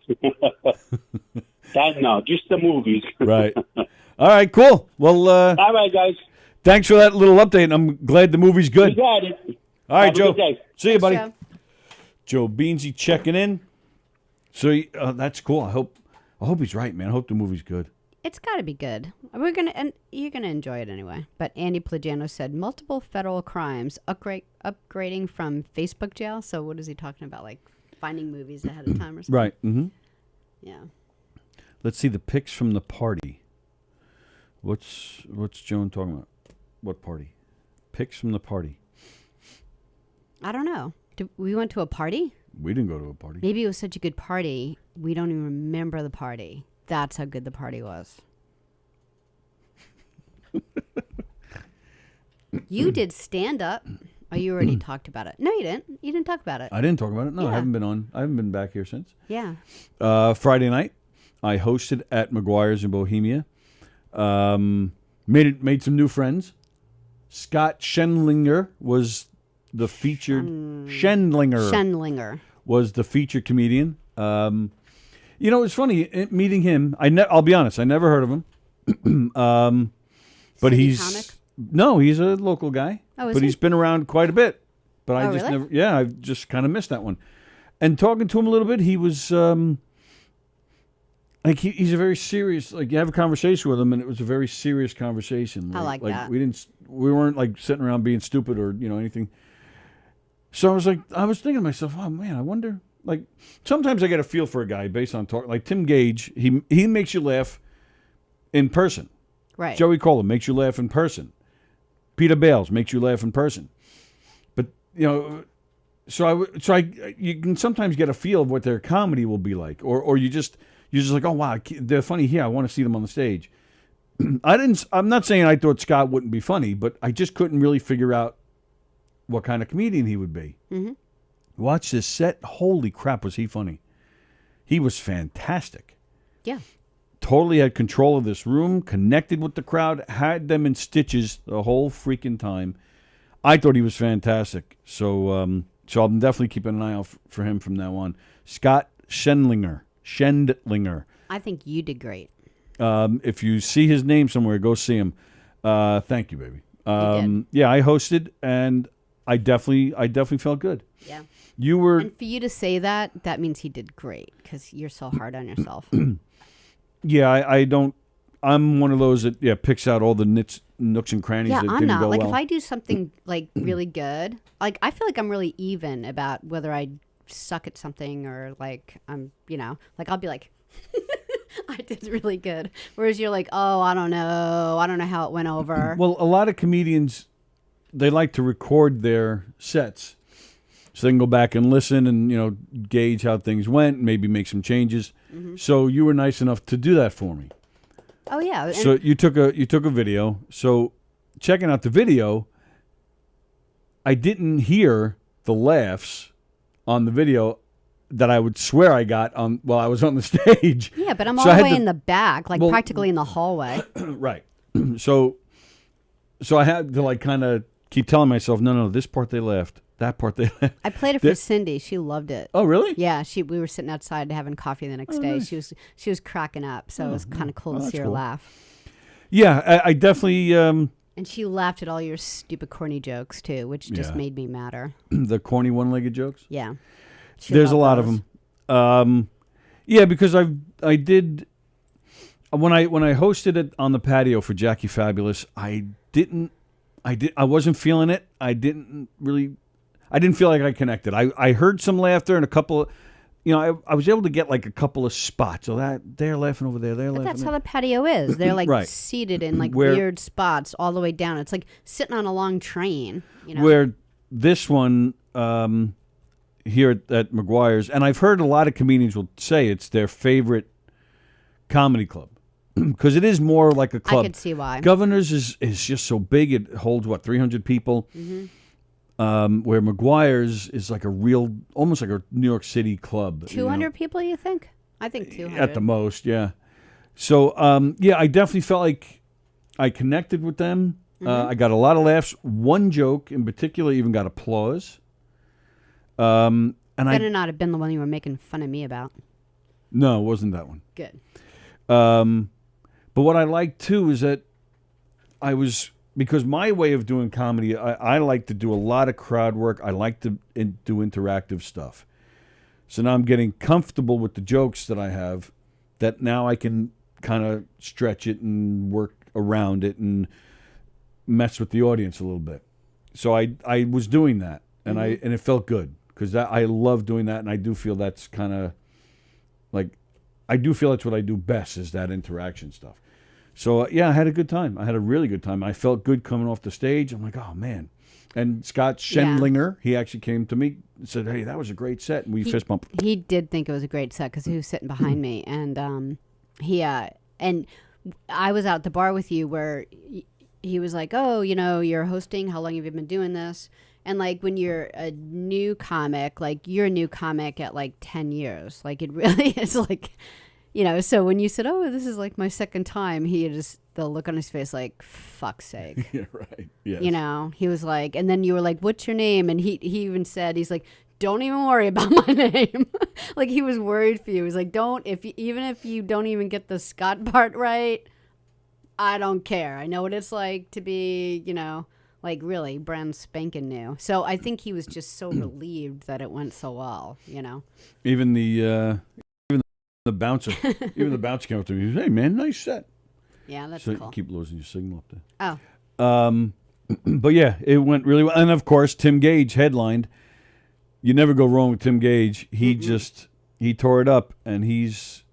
Just the movies. Right. All right, cool. Well, all right, guys. Thanks for that little update, and I'm glad the movie's good. You got it. All right, Have a Joe. good day. See you, buddy. Joe. Joe Beansy checking in. So that's cool. I hope he's right, man. I hope the movie's good. It's got to be good. And you're gonna enjoy it anyway. But Andy Plagiano said multiple federal crimes, upgrading from Facebook jail. So what is he talking about? Like finding movies ahead of time or something? Right. Mm-hmm. Yeah. Let's see the pics from the party. What's Joan talking about? What party? Pics from the party. I don't know. We went to a party? We didn't go to a party. Maybe it was such a good party, we don't even remember the party. That's how good the party was. You did stand up. Oh, you already talked about it. No, you didn't. You didn't talk about it. I didn't talk about it. No, Yeah. I haven't been on. I haven't been back here since. Yeah. Friday night, I hosted at McGuire's in Bohemia. Made some new friends. Scott Schendlinger was the featured. Schendlinger was the featured comedian. You know, it's funny meeting him. I'll be honest. I never heard of him. But City he's comic? no, he's a local guy. Oh, is but he? he's been around quite a bit. But I Oh, just really? never. Yeah, I just kind of missed that one. And talking to him a little bit, he was like he's a very serious. Like you have a conversation with him, and it was a very serious conversation. I like that. We weren't like sitting around being stupid or anything. So I was thinking to myself, oh man, I wonder. Like sometimes I get a feel for a guy based on talk. Like Tim Gage, he makes you laugh in person. Right. Joey Cola makes you laugh in person. Peter Bales makes you laugh in person. But you can sometimes get a feel of what their comedy will be like, or you're just like, oh wow, they're funny here. I want to see them on the stage. I'm not saying I thought Scott wouldn't be funny, but I just couldn't really figure out what kind of comedian he would be. Mm-hmm. Watch this set. Holy crap, was he funny? He was fantastic. Yeah. Totally had control of this room, connected with the crowd, had them in stitches the whole freaking time. I thought he was fantastic. So I'm definitely keeping an eye out for him from now on. Scott Schendlinger. I think you did great. If you see his name somewhere, go see him. Thank you, baby. did. Yeah, I hosted, and I definitely felt good. Yeah. You were. And for you to say that means he did great because you're so hard on yourself. Yeah, I don't. I'm one of those that picks out all the nooks and crannies. Yeah, that I'm didn't not. go Like well. if I do something like really good, like I feel like I'm really even about whether I suck at something or like I'm, like I'll be like, I did really good. Whereas you're like, oh, I don't know how it went over. Well, a lot of comedians, they like to record their sets so they can go back and listen and gauge how things went, maybe make some changes. Mm-hmm. So you were nice enough to do that for me. Oh yeah. And So you took a video. So checking out the video, I didn't hear the laughs on the video that I would swear I got while I was on the stage. yeah, but I'm So all I the had way to- in the back, like well- practically in the hallway. Right. So I had to kind of keep telling myself, no, this part they laughed, that part they laughed. I played it for Cindy. She loved it. Oh, really? Yeah, we were sitting outside having coffee the next day. nice. She was cracking up, so it was kind of cool to that's see her cool. laugh. Yeah, I definitely And she laughed at all your stupid corny jokes too, which just Yeah. made me madder. the corny one-legged jokes. Yeah. She There's a loved lot those. of them. Yeah, because I did when I hosted it on the patio for Jackie Fabulous, I wasn't feeling it. I didn't feel like I connected. I heard some laughter and a couple of, I was able to get like a couple of spots. So that they're laughing over there, they're But laughing. that's there. how the patio is. They're like Right. seated in like Where- weird spots all the way down. It's like sitting on a long train. Where this one here at McGuire's, and I've heard a lot of comedians will say it's their favorite comedy club because it is more like a club. I could see why. Governors is just so big; it holds 300 people. Mm-hmm. Where McGuire's is like almost like a New York City club. 200 people, you think? I think 200. At the most, yeah. So, I definitely felt like I connected with them. I got a lot of laughs. One joke in particular even got applause. And Better not have been the one you were making fun of me about. No, it wasn't that one. Good. But what I like too is that because my way of doing comedy, I like to do a lot of crowd work. I like to do interactive stuff. So now I'm getting comfortable with the jokes that I have, that now I can kind of stretch it and work around it and mess with the audience a little bit. So I was doing that, and and it felt good because I love doing that, and I do feel that's kind of like I do feel that's what I do best is that interaction stuff. So, I had a good time. I had a really good time. I felt good coming off the stage. I'm like, oh, man. And Scott Schendlinger, he actually came to me and said, hey, that was a great set. And we fist bumped. He did think it was a great set because he was sitting behind me. And and I was out at the bar with you where he was like, oh, you know, you're hosting. How long have you been doing this? And like when you're a new comic, like you're a new comic at like 10 years. Like it really is like, you know, so when you said, oh, this is like my second time, he just, the look on his face like, fuck's sake. Yeah, right. Yes. You know, he was like, and then you were like, what's your name? And he even said, he's like, don't even worry about my name. Like he was worried for you. He's like, even if you don't even get the Scott part right, I don't care. I know what it's like to be, you know, like really brand spanking new. So I think he was just so relieved that it went so well, you know. Even the bouncer, even the bouncer came up to me. He said, hey man, nice set. Yeah, that's so cool. You keep losing your signal up there. Oh. But yeah, it went really well. And of course, Tim Gage headlined. You never go wrong with Tim Gage. He he tore it up, and he's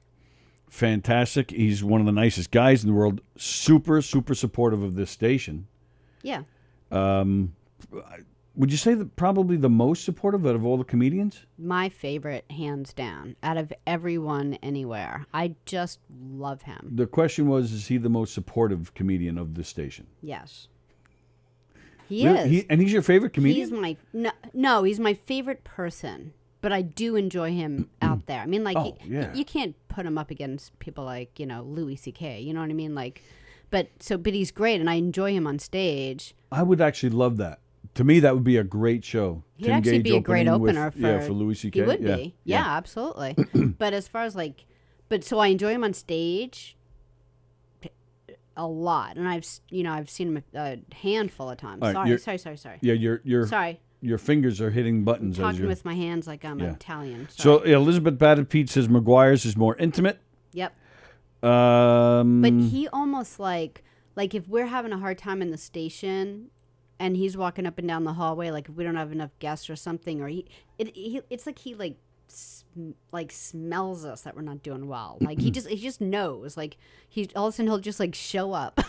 fantastic. He's one of the nicest guys in the world. Super, super supportive of this station. Yeah. Would you say that probably the most supportive out of all the comedians? My favorite, hands down, out of everyone anywhere. I just love him. The question was, is he the most supportive comedian of this station? Yes. He Really? is. And he's your favorite comedian? He's my no, he's my favorite person, but I do enjoy him out there. I mean, like, you can't put him up against people like, you know, Louis C.K., you know what I mean? Like, but he's great, and I enjoy him on stage. I would actually love that. To me, that would be a great show. He'd actually be a great opener for Louis C.K. He would be. Yeah, absolutely. But as far as like, so I enjoy him on stage a lot, and I've seen him a handful of times. Right, Sorry. Yeah, you're sorry. Your fingers are hitting buttons. I'm talking with my hands like I'm Italian. Sorry. So Elizabeth Batted-Pete says McGuire's is more intimate. Yep. But he almost like if we're having a hard time in the station, and he's walking up and down the hallway, like if we don't have enough guests or something, or it's like he smells us that we're not doing well. Like he just knows. Like all of a sudden he'll just like show up.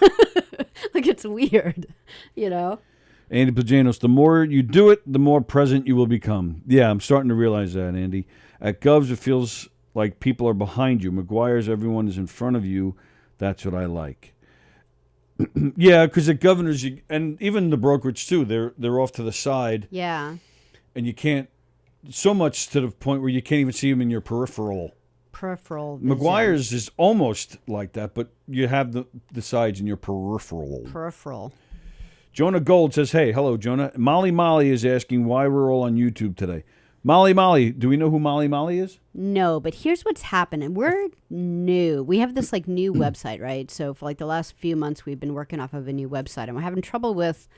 Like it's weird, you know. Andy Plajanos, the more you do it, the more present you will become. Yeah, I'm starting to realize that, Andy. At Govs, it feels like people are behind you. McGuire's, everyone is in front of you. That's what I like. Yeah, because at Governors, and even the brokerage too, they're off to the side. Yeah. And you can't, so much to the point where you can't even see them in your peripheral. McGuire's is almost like that, but you have the sides in your peripheral. Jonah Gold says, hey, hello, Jonah. Molly is asking why we're all on YouTube today. Molly, do we know who Molly is? No, but here's what's happening. We're new. We have this like new website, right? So for like the last few months, we've been working off of a new website, and we're having trouble with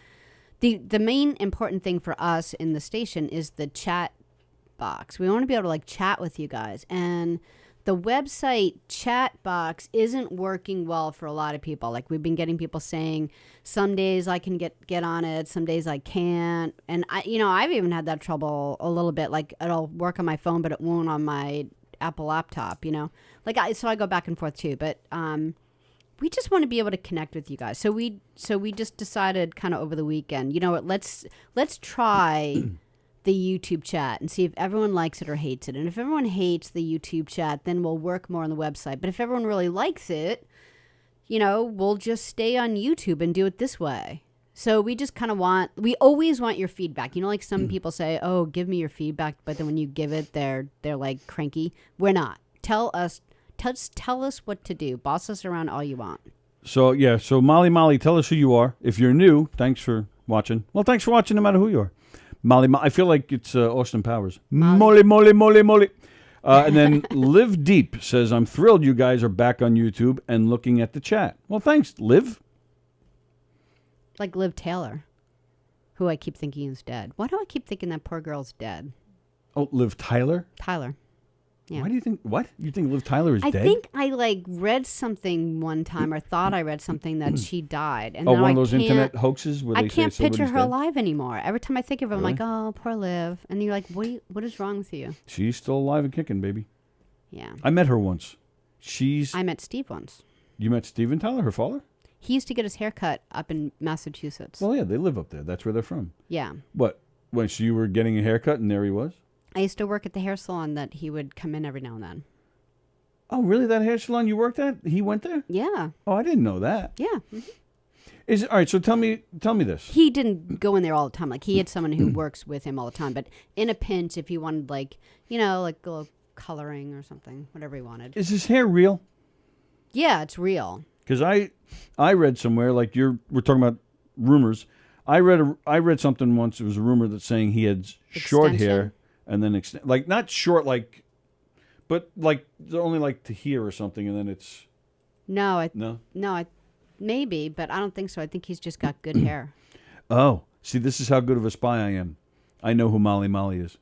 the main important thing for us in the station is the chat box. We want to be able to like chat with you guys, and the website chat box isn't working well for a lot of people. Like we've been getting people saying some days I can get on it, some days I can't. And I've even had that trouble a little bit. Like it'll work on my phone, but it won't on my Apple laptop, you know? So I go back and forth too. But we just want to be able to connect with you guys. So we just decided kind of over the weekend, you know what, let's try the YouTube chat and see if everyone likes it or hates it. And if everyone hates the YouTube chat, then we'll work more on the website. But if everyone really likes it, you know, we'll just stay on YouTube and do it this way. So we just kind of we always want your feedback. You know, like some people say, oh, give me your feedback. But then when you give it, they're like cranky. We're not. Tell us what to do. Boss us around all you want. So Molly, tell us who you are. If you're new, thanks for watching. Well, thanks for watching no matter who you are. Molly, I feel like it's Austin Powers. Molly. And then Live Deep says, I'm thrilled you guys are back on YouTube and looking at the chat. Well, thanks, Liv. Like Liv Taylor, who I keep thinking is dead. Why do I keep thinking that poor girl's dead? Oh, Liv Tyler? Tyler. Yeah. Why do you think, what? You think Liv Tyler is dead? I think I read something one time, or thought I read something that she died. And one of those internet hoaxes where I they can't say picture her dead? alive anymore. Every time I think of her, Really? I'm like, oh, poor Liv. And you're like, what is wrong with you? She's still alive and kicking, baby. Yeah. I met her once. I met Steve once. You met Steven Tyler, her father? He used to get his hair cut up in Massachusetts. Well, yeah, they live up there. That's where they're from. Yeah. What? When you were getting a haircut and there he was? I used to work at the hair salon that he would come in every now and then. Oh, really? That hair salon you worked at? He went there? Yeah. Oh, I didn't know that. Yeah. Is all right. So tell me this. He didn't go in there all the time. Like he had someone who works with him all the time. But in a pinch, if he wanted, like a little coloring or something, whatever he wanted. Is his hair real? Yeah, it's real. Because I read somewhere like we're talking about rumors. I read something once. It was a rumor that's saying he had short hair and then like not short but like only like to here or something, and then it's maybe, but I don't think so. I think he's just got good hair. Oh, see, this is how good of a spy I am. I know who Molly is,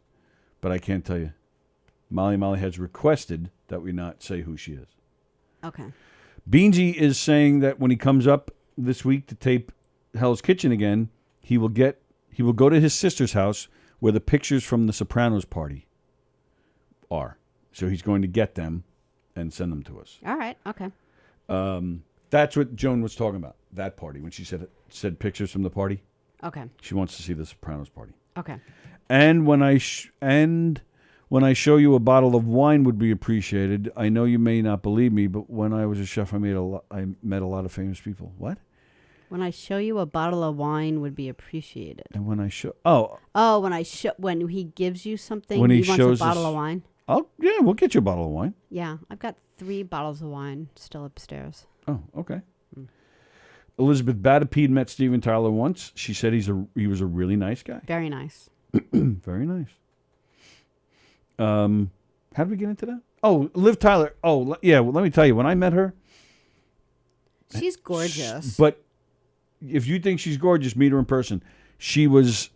but I can't tell you. Molly has requested that we not say who she is. Okay. Beansy is saying that when he comes up this week to tape Hell's Kitchen again, he will go to his sister's house where the pictures from the Sopranos party are. So he's going to get them and send them to us. All right. Okay. That's what Joan was talking about, that party, when she said pictures from the party. Okay. She wants to see the Sopranos party. Okay. And when I show you a bottle of wine would be appreciated. I know you may not believe me, but when I was a chef, I met a lot of famous people. What? When I show you a bottle of wine would be appreciated. And when I show when he gives you something, when he wants shows a bottle us, of wine. Oh yeah, we'll get you a bottle of wine. Yeah, I've got 3 bottles of wine still upstairs. Oh, okay. Elizabeth Batapede met Steven Tyler once. She said he was a really nice guy. Very nice. Very nice. How did we get into that? Oh, Liv Tyler. Oh, yeah. Well, let me tell you, when I met her, she's gorgeous. But if you think she's gorgeous, meet her in person. She was,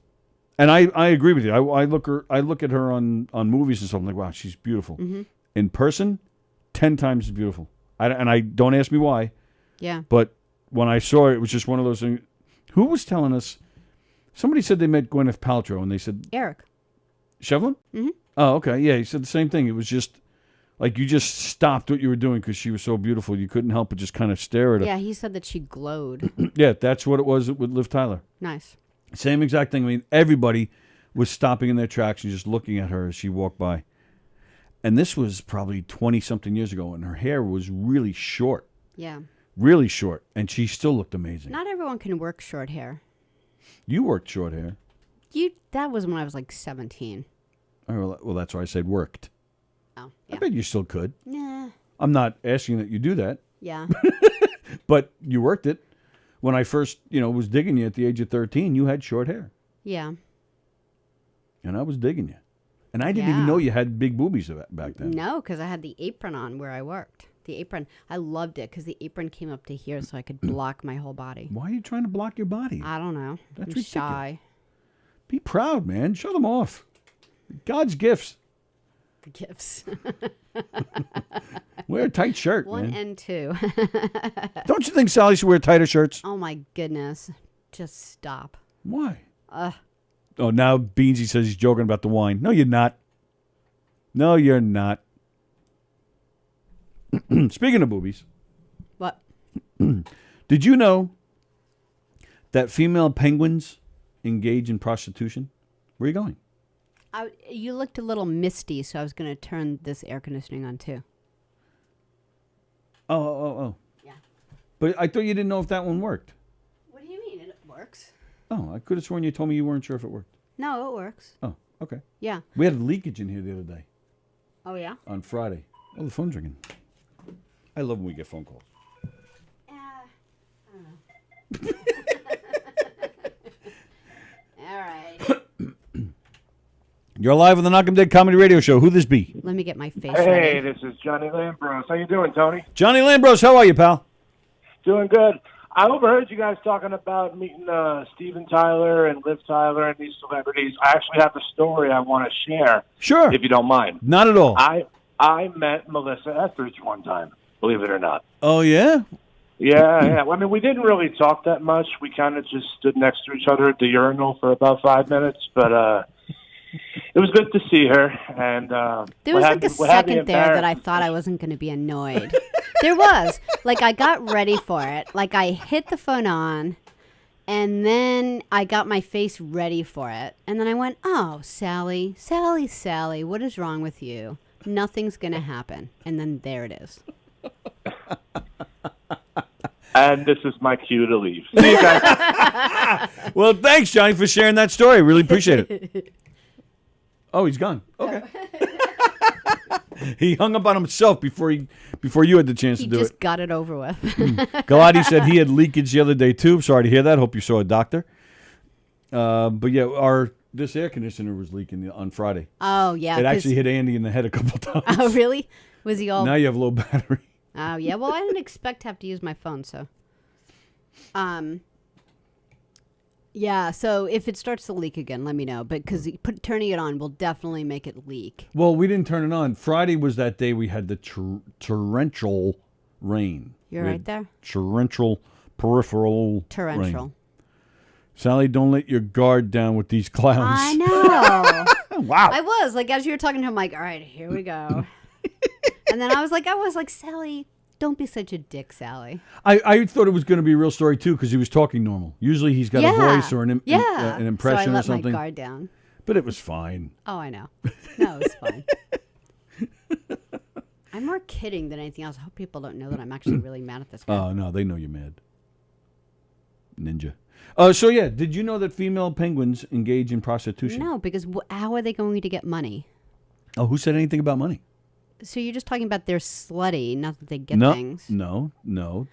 and I agree with you. I look at her on movies and stuff. I'm like, wow, she's beautiful. Mm-hmm. In person, 10 times as beautiful. I don't ask me why. Yeah. But when I saw it, it was just one of those things. Who was telling us? Somebody said they met Gwyneth Paltrow, and they said Eric Shevlin. Mm-hmm. Oh, okay. Yeah, he said the same thing. It was just like you just stopped what you were doing because she was so beautiful. You couldn't help but just kind of stare at her. Yeah, he said that she glowed. Yeah, that's what it was with Liv Tyler. Nice. Same exact thing. I mean, everybody was stopping in their tracks and just looking at her as she walked by. And this was probably 20-something years ago, and her hair was really short. Yeah. Really short, and she still looked amazing. Not everyone can work short hair. You worked short hair. That was when I was like 17. Oh, well, that's why I said worked. Oh, yeah. I bet you still could. Nah. I'm not asking that you do that. Yeah. But you worked it. When I first, was digging you at the age of 13, you had short hair. Yeah. And I was digging you. And I didn't even know you had big boobies back then. No, because I had the apron on where I worked. The apron, I loved it because the apron came up to here so I could block my whole body. Why are you trying to block your body? I don't know. That's I'm ridiculous. shy. Be proud, man. Show them off. God's gifts. Gifts. Wear a tight shirt, 1 man. and 2. Don't you think Sallie should wear tighter shirts? Oh my goodness. Just stop. Why? Oh, now Beansy says he's joking about the wine. No, you're not. No, you're not. Speaking of boobies. What? Did you know that female penguins engage in prostitution? Where are you going? You looked a little misty, so I was going to turn this air conditioning on too. Oh. Yeah. But I thought you didn't know if that one worked. What do you mean? It works. Oh, I could have sworn you told me you weren't sure if it worked. No, it works. Oh, okay. Yeah. We had a leakage in here the other day. Oh, yeah? On Friday. Oh, the phone's ringing. I love when we get phone calls. I don't know. All right. You're live on the Knockem Dead Comedy Radio Show. Who this be? Let me get my face Hey, ready. this is Johnny Lambros. How you doing, Tony? Johnny Lambros, how are you, pal? Doing good. I overheard you guys talking about meeting Steven Tyler and Liv Tyler and these celebrities. I actually have a story I want to share. Sure. If you don't mind. Not at all. I met Melissa Etheridge one time, believe it or not. Oh, yeah? Yeah. Well, I mean, we didn't really talk that much. We kind of just stood next to each other at the urinal for about 5 minutes, but it was good to see her. And there was like a second there that I thought I wasn't going to be annoyed. There was. Like, I got ready for it. Like, I hit the phone on, and then I got my face ready for it. And then I went, oh, Sallie, what is wrong with you? Nothing's going to happen. And then there it is. And this is my cue to leave. See you guys. Well, thanks, Johnny, for sharing that story. Really appreciate it. Oh, he's gone. Okay. He hung up on himself before you had the chance He to do just it. got it over with. Galati said he had leakage the other day too. Sorry to hear that. Hope you saw a doctor. But yeah, this air conditioner was leaking on Friday. Oh, yeah. It actually hit Andy in the head a couple times. Oh, really? Was he all... Now you have low battery. Oh, yeah. Well, I didn't expect to have to use my phone, so... Yeah, so if it starts to leak again, let me know. But because turning it on will definitely make it leak. Well, we didn't turn it on. Friday was that day we had the torrential rain. You're We right had there. Torrential, peripheral Torrential. rain. Sally, don't let your guard down with these clowns. I know. Wow. I was. Like, as you were talking to him, like, all right, here we go. And then I was like, Sally, don't be such a dick, Sally. I thought it was going to be a real story, too, because he was talking normal. Usually he's got a voice or an impression so I let or something. my guard down. But it was fine. Oh, I know. No, it was fine. I'm more kidding than anything else. I hope people don't know that I'm actually really mad at this guy. Oh, no, they know you're mad. Ninja. So, yeah, did you know that female penguins engage in prostitution? No, because how are they going to get money? Oh, who said anything about money? So you're just talking about they're slutty, not that they get No, things. no.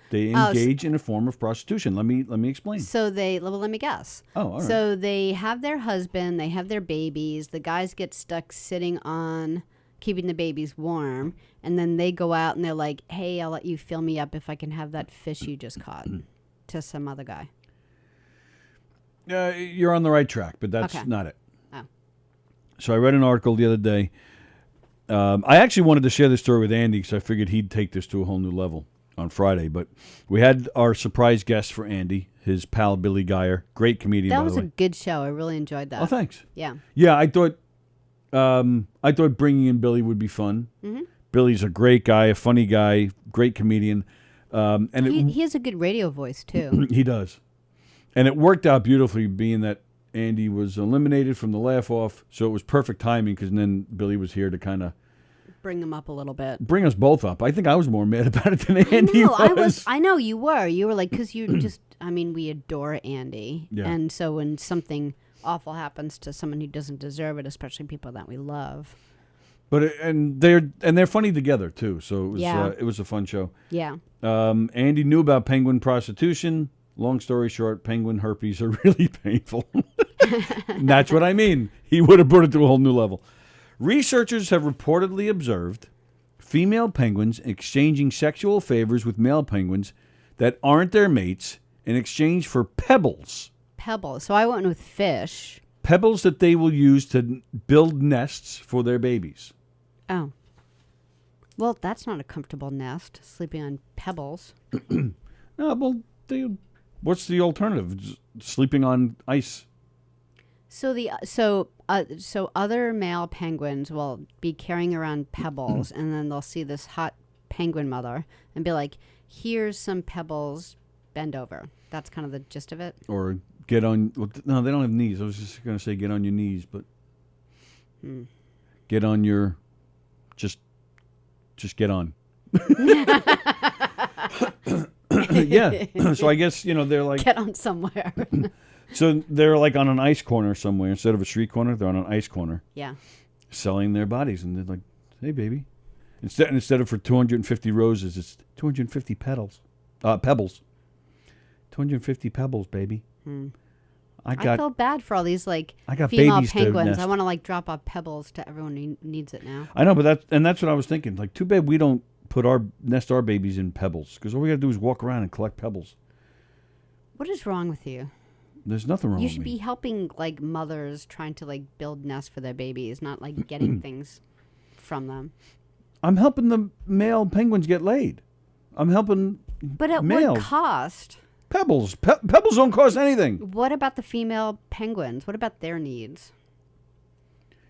They Oh, engage in a form of prostitution. Let me explain. So let me guess. Oh, all right. So they have their husband, they have their babies. The guys get stuck sitting on keeping the babies warm, and then they go out and they're like, "Hey, I'll let you fill me up if I can have that fish you just caught," to some other guy. You're on the right track, but that's Okay. not it. Oh. So I read an article the other day. I actually wanted to share this story with Andy because I figured he'd take this to a whole new level on Friday. But we had our surprise guest for Andy, his pal Billy Geyer, great comedian. That by was the a way. good show. I really enjoyed that. Oh, thanks. Yeah. Yeah, I thought bringing in Billy would be fun. Mm-hmm. Billy's a great guy, a funny guy, great comedian, and He has a good radio voice too. he does. And it worked out beautifully, being that Andy was eliminated from the laugh off, so it was perfect timing. Because then Billy was here to kind of Bring him up a little bit. bring us both up. I think I was more mad about it than Andy was. I know you were. You were like, because you just. I mean, we adore Andy, Yeah. and so when something awful happens to someone who doesn't deserve it, especially people that we love. But they're funny together too. So it was a fun show. Yeah. Andy knew about penguin prostitution. Long story short, penguin herpes are really painful. And that's what I mean. He would have brought it to a whole new level. Researchers have reportedly observed female penguins exchanging sexual favors with male penguins that aren't their mates in exchange for pebbles. Pebbles. So I went with fish. Pebbles that they will use to build nests for their babies. Oh. Well, that's not a comfortable nest, sleeping on pebbles. No, well, what's the alternative? Sleeping on ice. So other male penguins will be carrying around pebbles, and then they'll see this hot penguin mother and be like, "Here's some pebbles, bend over." That's kind of the gist of it. Or get on. Well, no, they don't have knees. I was just going to say get on your knees, but get on your. Just get on. Yeah. So I guess they're like get on somewhere. So they're like on an ice corner somewhere instead of a street corner. They're on an ice corner. Yeah. Selling their bodies, and they're like, "Hey, baby." Instead of for 250 roses, it's 250 pebbles. 250 pebbles, baby. I feel bad for all these I got female babies to penguins. nest. I want to drop off pebbles to everyone who needs it now. I know, but that's what I was thinking. Like, too bad we don't nest our babies in pebbles, because all we got to do is walk around and collect pebbles. What is wrong with you? There's nothing wrong You with should me. be helping mothers trying to build nests for their babies, not getting things from them. I'm helping the male penguins get laid. I'm helping But at males. what cost? Pebbles. Pebbles don't cost anything. What about the female penguins? What about their needs?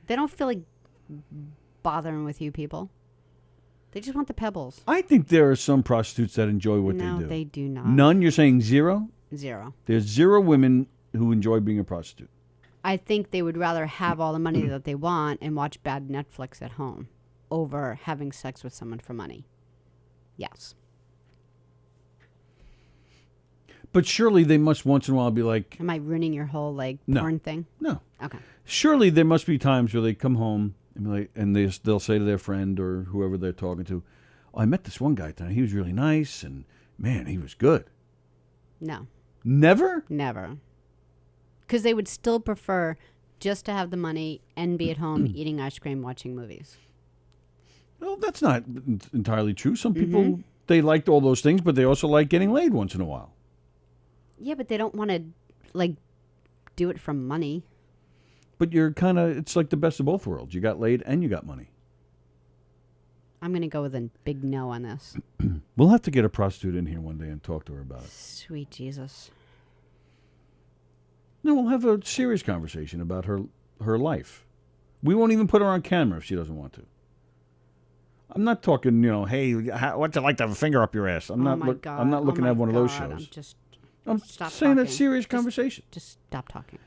They don't feel like bothering with you people. They just want the pebbles. I think there are some prostitutes that enjoy what they do. No, they do not. None? You're saying zero? Zero. There's 0 women who enjoy being a prostitute. I think they would rather have all the money that they want and watch bad Netflix at home over having sex with someone for money. Yes. But surely they must once in a while be like, Am I ruining your whole like No. porn thing? no. Okay. Surely there must be times where they come home and, be like, and they'll say to their friend or whoever they're talking to, "Oh, I met this one guy tonight. He was really nice, and man, he was good." No. Never? Never. Because they would still prefer just to have the money and be at home eating ice cream, watching movies. Well, that's not entirely true. Some people, they liked all those things, but they also like getting laid once in a while. Yeah, but they don't want to like do it from money. But you're kind of, it's like the best of both worlds. You got laid and you got money. I'm going to go with a big no on this. We'll have to get a prostitute in here one day and talk to her about it. Sweet Jesus. No, we'll have a serious conversation about her life. We won't even put her on camera if she doesn't want to. I'm not talking, hey, what's it like to have a finger up your ass? I'm not looking to have one of those shows. I'm Stop saying talking. a serious conversation. Just stop talking.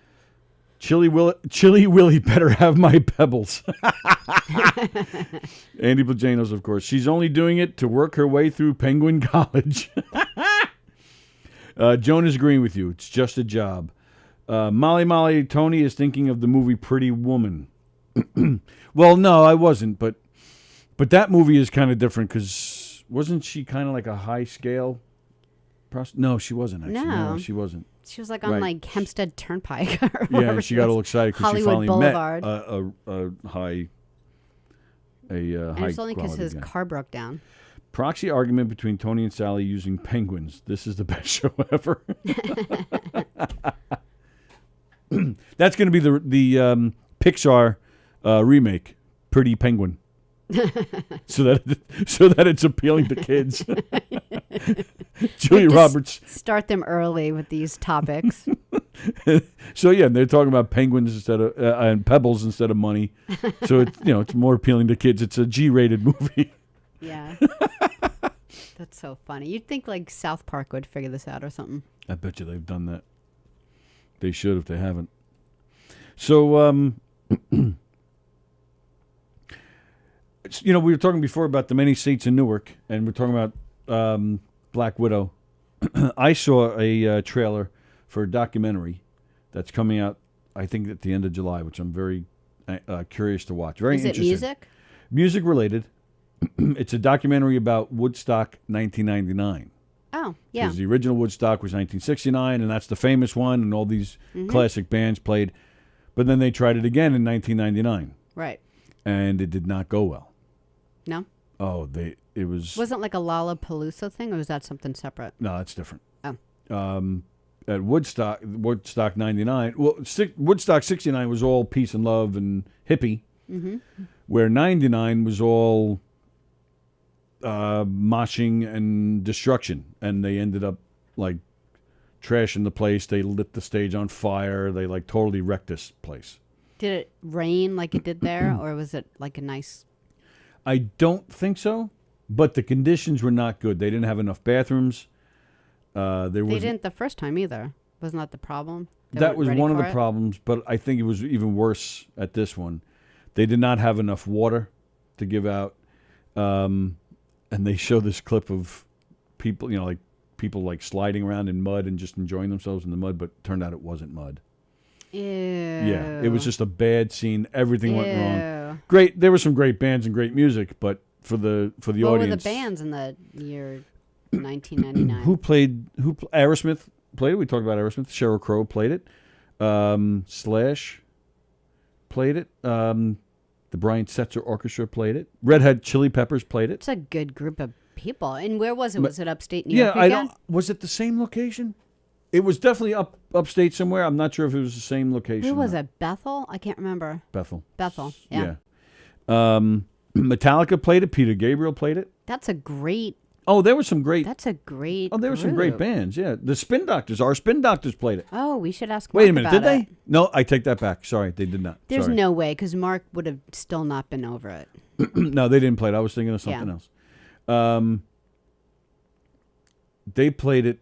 Chili Willie better have my pebbles. Andy Blajanos, of course. She's only doing it to work her way through Penguin College. Joan is agreeing with you. It's just a job. Molly, Tony is thinking of the movie Pretty Woman. Well, no, I wasn't, but that movie is kind of different because wasn't she kind of like a high scale? No, she wasn't actually. No, she wasn't. She was like on like Hempstead Turnpike. Or yeah, and she got all excited because she finally Boulevard. met a high. And it's only because his car broke down. Proxy argument between Tony and Sallie using penguins. This is the best show ever. That's going to be the Pixar remake, Pretty Penguin. so that it's appealing to kids. Julia Roberts. Start them early with these topics. So yeah, they're talking about penguins instead of and pebbles instead of money. So it's more appealing to kids. It's a G-rated movie. Yeah. That's so funny. You'd think like South Park would figure this out or something. I bet you they've done that. They should if they haven't. So we were talking before about the many seats in Newark, and we're talking about Black Widow. I saw a trailer for a documentary that's coming out, I think, at the end of July, which I'm very curious to watch. Very interesting. Is it music? Music related. It's a documentary about Woodstock 1999. Oh, yeah. Because the original Woodstock was 1969, and that's the famous one, and all these classic bands played. But then they tried it again in 1999. Right. And it did not go well. No? Oh, it was... Wasn't like a Lollapalooza thing, or was that something separate? No, that's different. Oh. At Woodstock 99, Woodstock 69 was all peace and love and hippie, where 99 was all moshing and destruction, and they ended up like trashing the place. They lit the stage on fire. They like totally wrecked this place. Did it rain like it did there, or was it like a nice... I don't think so, but the conditions were not good. They didn't have enough bathrooms. They didn't the first time either. Wasn't that the problem? That was one of the problems, but I think it was even worse at this one. They did not have enough water to give out, and they show this clip of people, like people like sliding around in mud and just enjoying themselves in the mud, but it turned out it wasn't mud. Ew. Yeah, it was just a bad scene. Everything went wrong. Great, there were some great bands and great music, but for the what audience, were the bands in the year 1999? Who Aerosmith played it. We talked about Aerosmith. Sheryl Crow played it. Slash played it. The Brian Setzer Orchestra played it. Red Hot Chili Peppers played it. It's a good group of people. And where was it? Was it upstate New York again? Was it the same location? It was definitely upstate somewhere. I'm not sure if it was the same location. Who was it? Bethel? I can't remember. Bethel. Yeah. Metallica played it. Peter Gabriel played it. That's a great... Oh, there were some great... That's a great Oh, there were some great bands, yeah. The Spin Doctors, our Spin Doctors played it. Oh, we should ask Mark Wait a minute, about did they? it. No, I take that back. Sorry, they did not. There's Sorry. no way, because Mark would have still not been over it. No, they didn't play it. I was thinking of something else. They played it...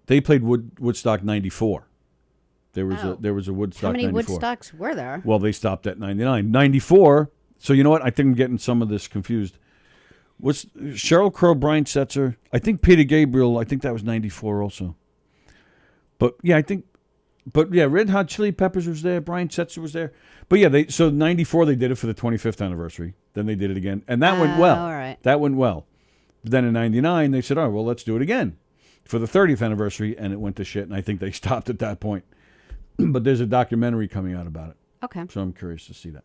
They played Woodstock 94. There was a Woodstock 94. How many Woodstocks were there? Well, they stopped at 99. 94, so you know what? I think I'm getting some of this confused. Was Sheryl Crow, Brian Setzer? I think Peter Gabriel. I think that was 94 also. But yeah, Red Hot Chili Peppers was there. Brian Setzer was there. But yeah, so 94 they did it for the 25th anniversary. Then they did it again, and that went well. All right. That went well. But then in 99 they said, "Oh, well, let's do it again for the 30th anniversary," and it went to shit. And I think they stopped at that point. But there's a documentary coming out about it. Okay. So I'm curious to see that.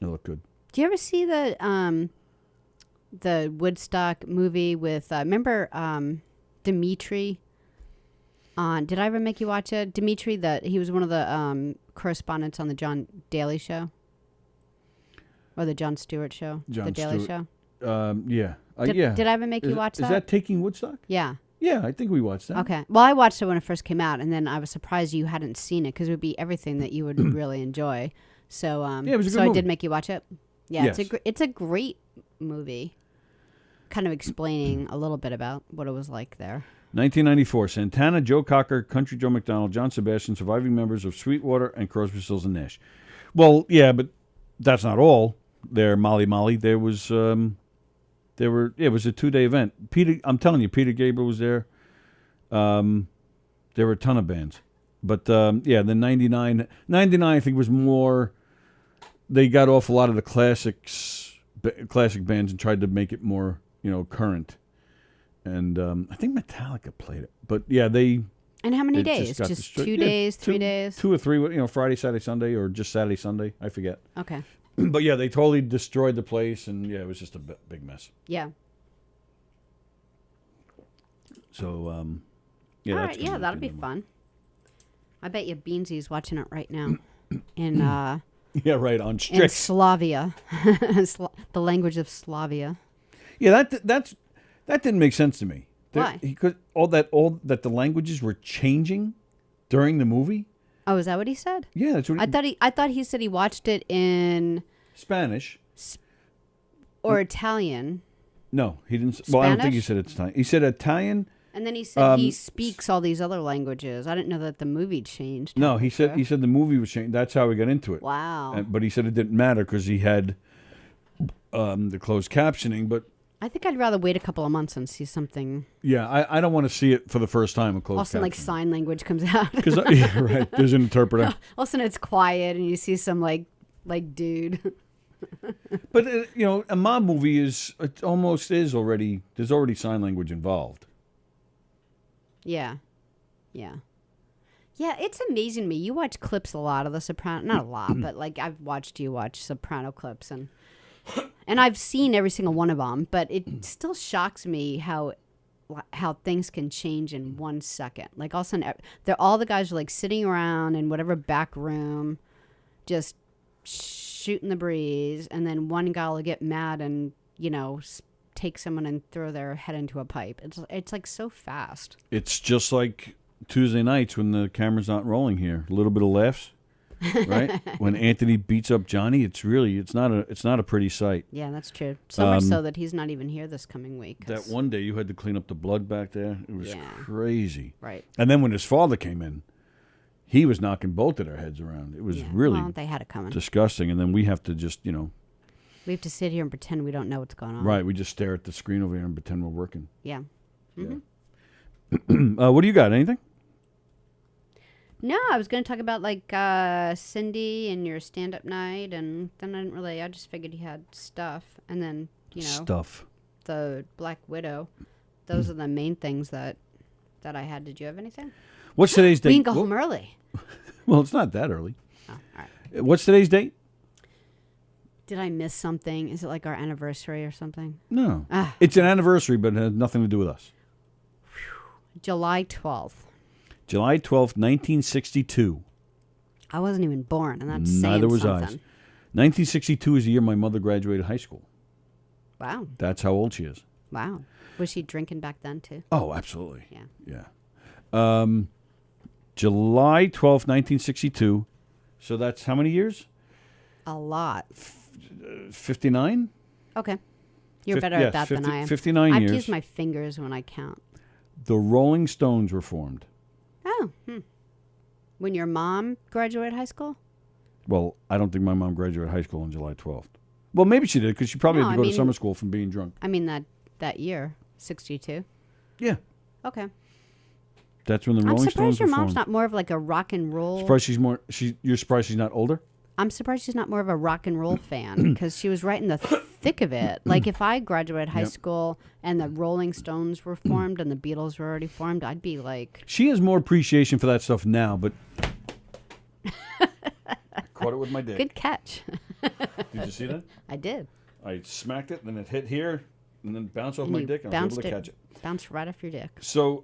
It looked good. Do you ever see the Woodstock movie with remember Dimitri? Did I ever make you watch it? Dimitri, he was one of the correspondents on the John Daly Show, or the Jon Stewart Show, the Daily Show. Yeah. Did I ever make you watch that? Is that Taking Woodstock? Yeah. Yeah, I think we watched that. Okay. Well, I watched it when it first came out, and then I was surprised you hadn't seen it because it would be everything that you would really enjoy. So, it was a good I movie. did make you watch it. Yeah, Yes. it's a great movie, kind of explaining a little bit about what it was like there. 1994, Santana, Joe Cocker, Country Joe McDonald, John Sebastian, surviving members of Sweetwater and Crosby, Stills and Nash. Well, yeah, but that's not all. There, Molly. There was, it was a 2-day event. I'm telling you, Peter Gabriel was there. There were a ton of bands, but the 99, I think was more. They got off a lot of the classic bands and tried to make it more, current. And I think Metallica played it. But yeah, they... And how many it days? got Just destroyed. 2 days, 3 days? 2 or 3, Friday, Saturday, Sunday, or just Saturday, Sunday. I forget. Okay. But yeah, they totally destroyed the place, and yeah, it was just a big mess. Yeah. So, yeah. All that's right, yeah, gonna that'll be fun. I bet you Beansy's watching it right now in yeah, right, on in Strix. Slavia, the language of Slavia. Yeah, that didn't make sense to me. Why? Because all that the languages were changing during the movie. Oh, is that what he said? Yeah, that's what I thought he said he watched it in Spanish or Italian. No, he didn't. Well, I don't think he Spanish? said Italian. He said Italian. And then he said he speaks all these other languages. I didn't know that the movie changed. No, he said the movie was changed. That's how we got into it. Wow. But he said it didn't matter because he had the closed captioning. But I think I'd rather wait a couple of months and see something. yeah, I don't want to see it for the first time. A closed All of a sudden, like captioning. sign language comes out. Because yeah, right, there's an interpreter. All of a sudden, it's quiet, and you see some like dude. But a mob movie is already. There's already sign language involved. Yeah. It's amazing to me. You watch clips a lot of The Sopranos. Not a lot, but like I've watched you watch Soprano clips, and I've seen every single one of them. But it still shocks me how things can change in 1 second. Like all of a sudden, all the guys are like sitting around in whatever back room, just shooting the breeze, and then one guy will get mad and take someone and throw their head into a pipe. It's like so fast. It's just like Tuesday nights when the camera's not rolling here. A little bit of laughs, right? When Anthony beats up Johnny, it's not a pretty sight. Yeah, that's true. So much so that he's not even here this coming week. That one day you had to clean up the blood back there. It was crazy. Right. And then when his father came in, he was knocking both of their heads around. It was really they had it coming. disgusting. And then we have to just, we have to sit here and pretend we don't know what's going on. right, we just stare at the screen over here and pretend we're working. Yeah. Mm-hmm. What do you got? Anything? No, I was going to talk about like Cindy and your stand-up night, and then I just figured you had stuff, and then Stuff. the Black Widow. Those are the main things that I had. Did you have anything? What's today's date? We can go home early. Well, it's not that early. Oh, all right. What's today's date? Did I miss something? Is it like our anniversary or something? No. It's an anniversary, but it has nothing to do with us. July 12th. July 12th, 1962. I wasn't even born, and that's saying Neither was something. I. 1962 is the year my mother graduated high school. Wow. That's how old she is. Wow. Was she drinking back then, too? Oh, absolutely. Yeah. July 12th, 1962. So that's how many years? A lot. 59? Okay. You're better yes, at that than I am. 59 I have years. to use my fingers when I count. The Rolling Stones were formed. Oh. When your mom graduated high school? Well, I don't think my mom graduated high school on July 12th. Well, maybe she did because she probably No, had I to go to mean- summer school from being drunk. I mean that year, 62. Yeah. Okay. That's when the I'm Rolling surprised Stones your were mom's formed. not more of like a rock and roll. You're surprised she's not older? I'm surprised she's not more of a rock and roll fan because she was right in the thick of it. Like if I graduated high Yep. school and the Rolling Stones were formed and the Beatles were already formed, I'd be like, She has more appreciation for that stuff now, but I caught it with my dick. good catch. Did you see that? I did. I smacked it, then it hit here, and then bounced off my You dick, and I was bounced able to catch it. Bounced right off your dick. So,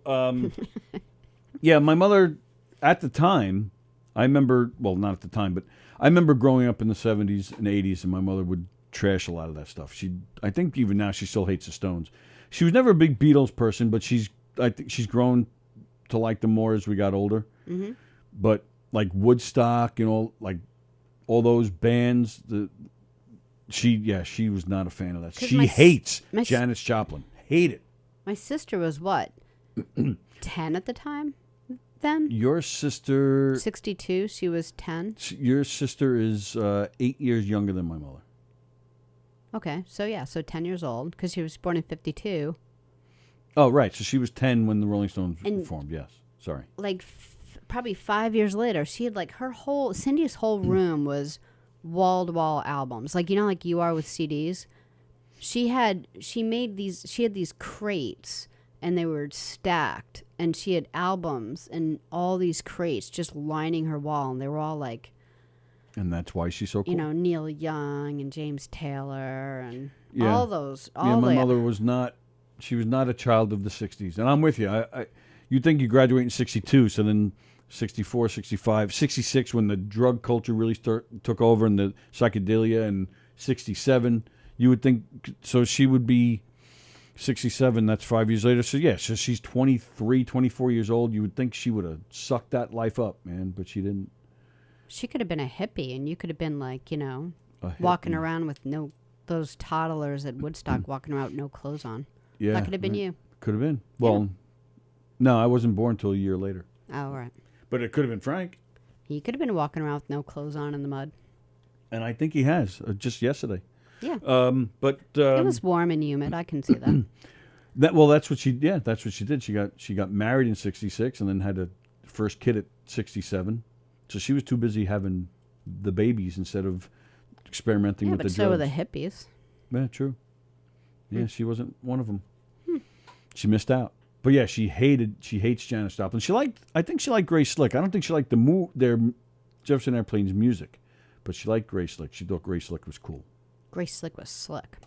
yeah, my mother, at the time, I remember, well, not at the time, but I remember growing up in the 70s and 80s, and my mother would trash a lot of that stuff. I think even now she still hates the Stones. She was never a big Beatles person, but I think she's grown to like them more as we got older. Mm-hmm. But like Woodstock, like all those bands, she was not a fan of that. 'Cause She hates Janis Joplin. Hate it. My sister was what? 10 at the time then? Your sister... 62, she was 10. Your sister is 8 years younger than my mother. Okay, so 10 years old because she was born in 52. Oh, right. So she was 10 when the Rolling Stones And- formed. Yes. Sorry. Like probably 5 years later, she had like Cindy's whole room was wall-to-wall albums. Like, like you are with CDs. She had these crates and they were stacked and she had albums and all these crates just lining her wall and they were all like, And that's why she's so cool. Neil Young and James Taylor and Yeah. all those. Yeah, my mother was not. She was not a child of the 60s. And I'm with you. You'd think you graduate in 62, so then 64, 65, 66 when the drug culture really took over and the psychedelia, and 67, you would think, so she would be 67, that's 5 years later. So yeah, so she's 23, 24 years old. You would think she would have sucked that life up, man, but she didn't. She could have been a hippie and you could have been like, A walking hippie. around with those toddlers at Woodstock walking around with no clothes on. Yeah. That could have been right. you. Could have been. Well, no, I wasn't born until a year later. Oh, right. But it could have been Frank. He could have been walking around with no clothes on in the mud. And I think he has, just yesterday. Yeah. But It was warm and humid. I can see that. that's what she did. She got married in 66 and then had a first kid at 67. So she was too busy having the babies instead of experimenting Yeah, with but the so were drugs. the hippies. Yeah, true. Yeah, she wasn't one of them. She missed out. But yeah, she hates Janis Joplin. I think she liked Grace Slick. I don't think she liked their Jefferson Airplane's music, but she liked Grace Slick. She thought Grace Slick was cool. Grace Slick was slick.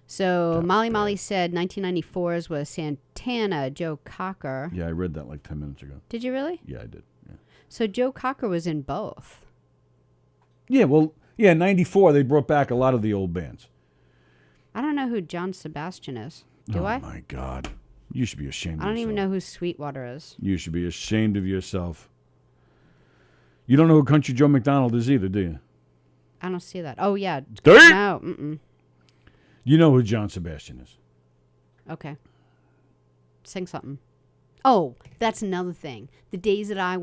So Molly said 1994's was Santana, Joe Cocker. Yeah, I read that like 10 minutes ago. Did you really? Yeah, I did. Yeah. So Joe Cocker was in both. Yeah, well, yeah, 94, they brought back a lot of the old bands. I don't know who John Sebastian is. Do I? Oh, my God. You should be ashamed of I don't yourself. even know who Sweetwater is. You should be ashamed of yourself. You don't know who Country Joe McDonald is either, do you? I don't see that. Oh, yeah. Dirt! No, mm-mm. You know who John Sebastian is. Okay. Sing something. Oh, that's another thing. The days that I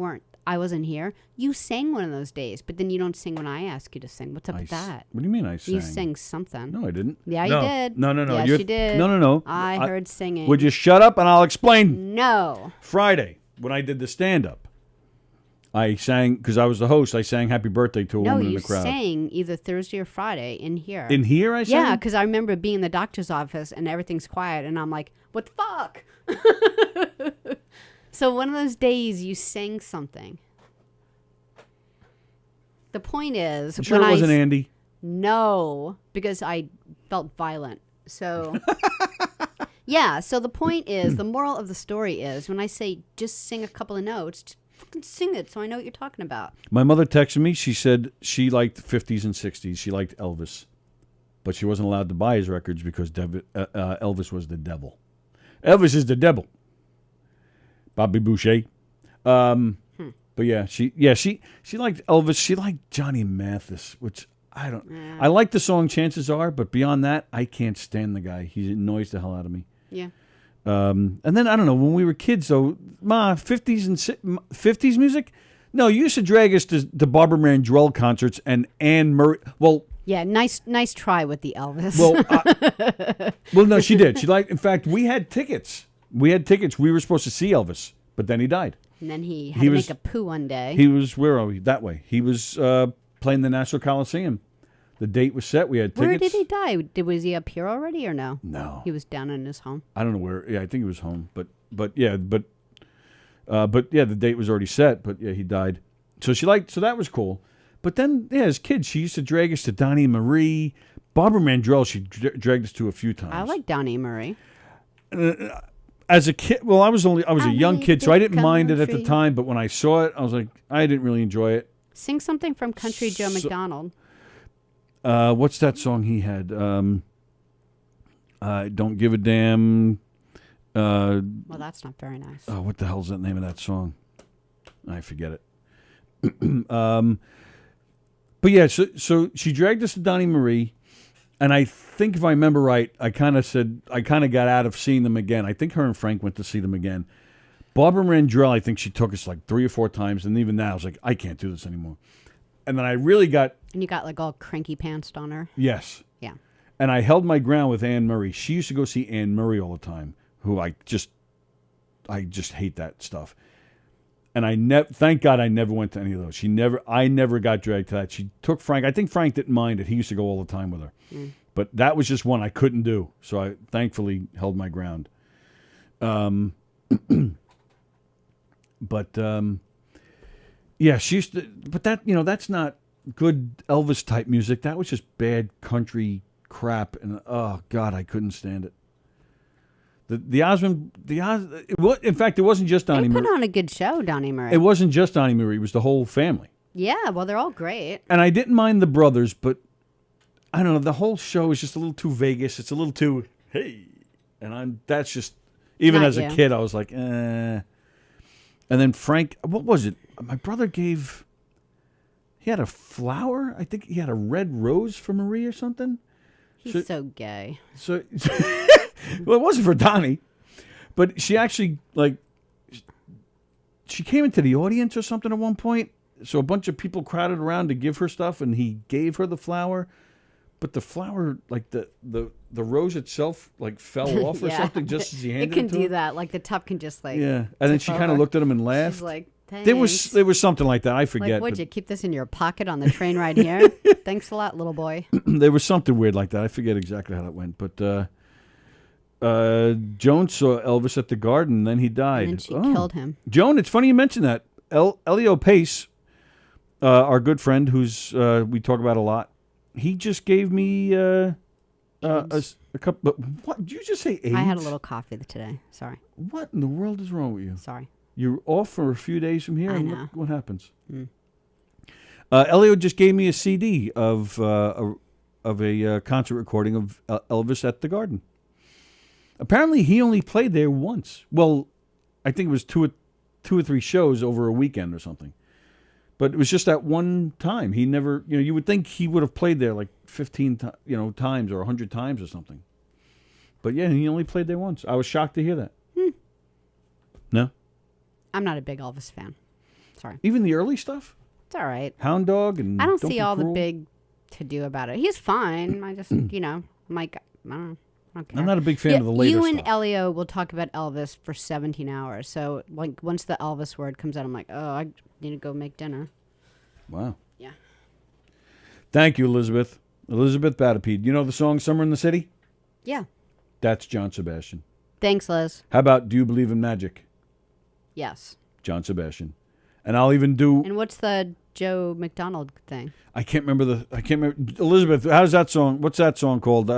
wasn't here, you sang one of those days, but then you don't sing when I ask you to sing. What's up with that? What do you mean I sang? You sang something. No, I didn't. Yeah, No. you did. No. Yes, You're- you did. No. I heard singing. Would you shut up and I'll explain? No. Friday, when I did the stand-up, I sang, because I was the host, I sang Happy Birthday to a No, woman in you the crowd. sang either Thursday or Friday in here. In here I sang? Yeah, because I remember being in the doctor's office and everything's quiet, and I'm like, what the fuck? So one of those days you sang something. The point is... You sure it wasn't Andy? No, because I felt violent. So... Yeah, so the point is, the moral of the story is, when I say just sing a couple of notes, just fucking sing it so I know what you're talking about. My mother texted me. She said she liked 50s and 60s. She liked Elvis. But she wasn't allowed to buy his records because Elvis was the devil. Elvis is the devil. Bobby Boucher. But yeah, she liked Elvis. She liked Johnny Mathis, which I don't. Yeah. I like the song Chances Are, but beyond that, I can't stand the guy. He annoys the hell out of me. Yeah. And then I don't know, when we were kids though, 50s music. No, you used to drag us to Barbara Mandrell concerts and Anne Murray. Well, Yeah, nice try with the Elvis. Well, no, she did. In fact, we had tickets. We were supposed to see Elvis, but then he died. And then he had to make a poo one day. He was, where are we? That way. He was playing the National Coliseum. The date was set. We had tickets. Where did he die? Was he up here already or no? No. He was down in his home. I don't know where. Yeah, I think he was home. But yeah, the date was already set. But yeah, he died. So so that was cool. But then, yeah, as kids, she used to drag us to Donnie and Marie. Barbara Mandrell, she dragged us to a few times. I like Donnie and Marie. As a kid, well, I was a young kid, so I didn't mind it at the time. But when I saw it, I was like, I didn't really enjoy it. Sing something from Country Joe McDonald. What's that song he had? Don't Give a Damn. Well, that's not very nice. Oh, what the hell's that name of that song? I forget it. But yeah, so she dragged us to Donnie Marie, and I think if I remember right, I kind of got out of seeing them again. I think her and Frank went to see them again. Barbara Mandrell, I think she took us like 3 or 4 times, and even now I was like, I can't do this anymore. And then I really got... And you got like all cranky pantsed on her? Yes. Yeah. And I held my ground with Anne Murray. She used to go see Anne Murray all the time, who I just hate that stuff. And thank God I never went to any of those. I never got dragged to that. She took Frank. I think Frank didn't mind it. He used to go all the time with her. Mm. But that was just one I couldn't do. So I thankfully held my ground. Yeah, she used to, but that's not good Elvis type music. That was just bad country crap. And oh God, I couldn't stand it. In fact, it wasn't just Donnie Marie. They put on a good show, Donnie Marie. It wasn't just Donnie Marie. It was the whole family. Yeah, well, they're all great. And I didn't mind the brothers, but I don't know. The whole show is just a little too Vegas. It's a little too, hey. And that's just, even as a kid, I was like, eh. And then Frank, what was it? My brother he had a flower. I think he had a red rose for Marie or something. He's so gay. So... Well, it wasn't for Donnie, but she actually, she came into the audience or something at one point. So a bunch of people crowded around to give her stuff, and he gave her the flower. But the flower, the rose itself, fell off or something just as he handed it to her. It can do that. Like, the top can just, Yeah. And then she kind of looked at him and laughed. She's like, thanks. There was something like that. I forget. Like, would you keep this in your pocket on the train ride here? Thanks a lot, little boy. There was something weird like that. I forget exactly how that went. But... Joan saw Elvis at the Garden, and then he died. And then she killed him. Joan, it's funny you mention that. Elio Pace, our good friend, who's we talk about a lot, he just gave me a couple. What did you just say? AIDS? I had a little coffee today. Sorry. What in the world is wrong with you? Sorry. You're off for a few days from here. I and know. Look what happens. Mm. Elio just gave me a CD of a concert recording of Elvis at the Garden. Apparently, he only played there once. Well, I think it was two or three shows over a weekend or something. But it was just that one time. He never, you would think he would have played there like 15 times or 100 times or something. But yeah, he only played there once. I was shocked to hear that. No? I'm not a big Elvis fan. Sorry. Even the early stuff? It's all right. Hound Dog and I don't Don't see Be all Cruel? the big to-do about it. He's fine. I just, I'm like, I don't care. I'm not a big fan of the later You stuff. and Elio will talk about Elvis for 17 hours. So, once the Elvis word comes out, I'm like, oh, I need to go make dinner. Wow. Yeah. Thank you, Elizabeth. Elizabeth Batapede. You know the song Summer in the City? Yeah. That's John Sebastian. Thanks, Liz. How about Do You Believe in Magic? Yes. John Sebastian. And I'll even do... And what's the Joe McDonald thing? I can't remember. Elizabeth, how's that song? What's that song called?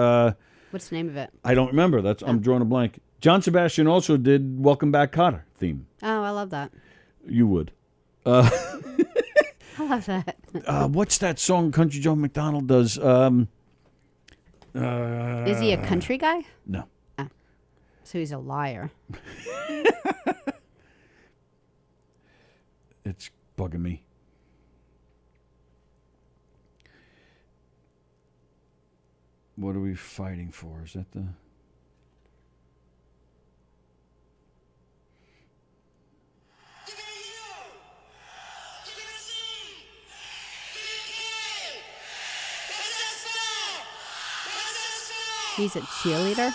What's the name of it? I don't remember. I'm drawing a blank. John Sebastian also did Welcome Back, Kotter theme. Oh, I love that. You would. I love that. What's that song Country Joe McDonald does? Is he a country guy? No. Oh. So he's a liar. It's bugging me. What are we fighting for? Is that the... He's a cheerleader.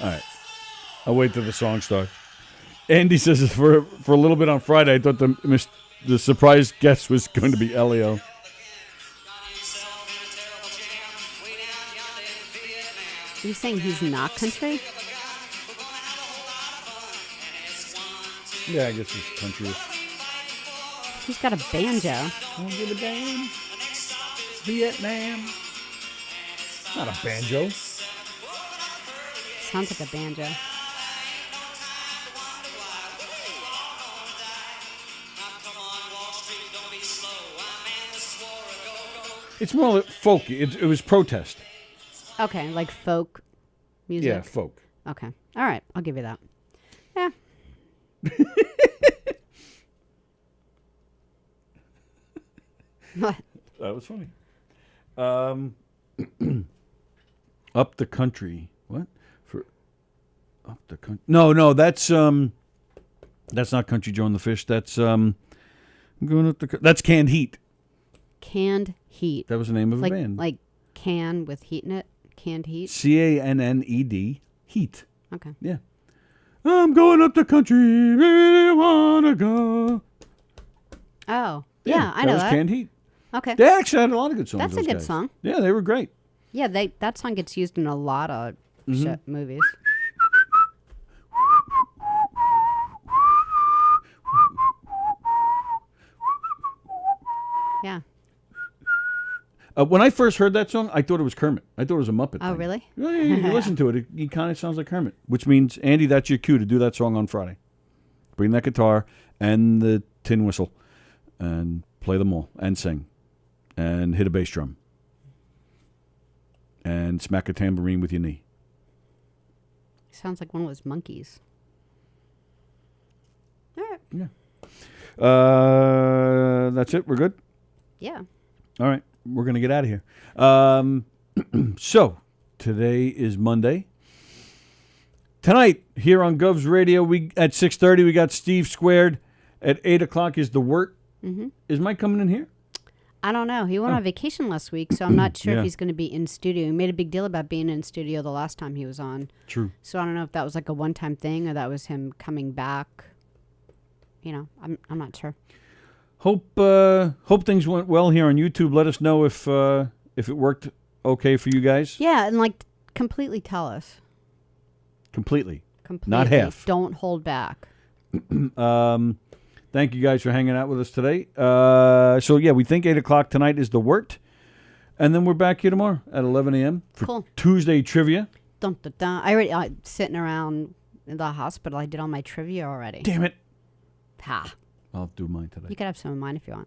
All right. I'll wait till the song starts. Andy says for a little bit on Friday, I thought the surprise guest was going to be Elio. Are you saying he's not country? Yeah, I guess it's country. He's got a banjo. Don't give a damn. Vietnam. It's not a banjo. Sounds like a banjo. It's more like folk. It was protest. Okay, like folk music. Yeah, folk. Okay. All right, I'll give you that. Yeah. What? That was funny. Up the country. What? For up the country? No, that's not Country Joe and the Fish. That's I'm going up the. That's Canned Heat. Canned Heat. That was the name of like, a band. Like can with heat in it. Canned Heat. Canned Heat. Okay. Yeah. I'm going up the country. Really wanna go. Oh, yeah, I know that was that. Canned Heat. Okay. They actually had a lot of good songs. That's a those good guys. song. Yeah, they were great. Yeah, that song gets used in a lot of movies. Yeah. When I first heard that song, I thought it was Kermit. I thought it was a Muppet. Oh, thing. really? Yeah, you listen to it. He kind of sounds like Kermit, which means, Andy, that's your cue to do that song on Friday. Bring that guitar and the tin whistle and play them all and sing and hit a bass drum and smack a tambourine with your knee. Sounds like one of those monkeys. All right. Yeah. That's it. We're good? Yeah. All right. We're going to get out of here. So, today is Monday. Tonight, here on Gov's Radio, at 6:30, we got Steve Squared. At 8 o'clock is The Wort. Mm-hmm. Is Mike coming in here? I don't know. He went on vacation last week, so I'm not sure Yeah. if he's going to be in studio. He made a big deal about being in studio the last time he was on. True. So I don't know if that was like a one-time thing or that was him coming back. You know, I'm not sure. Hope things went well here on YouTube. Let us know if it worked okay for you guys. Yeah, and like completely tell us. Completely. Completely. Not half. Don't hold back. Thank you guys for hanging out with us today. So, yeah, we think 8 o'clock tonight is The Wort. And then we're back here tomorrow at 11 a.m. for Cool. Tuesday trivia. Dun, dun, dun. I already sitting around in the hospital. I did all my trivia already. Damn it. Ha. I'll do mine today. You could have some of mine if you want.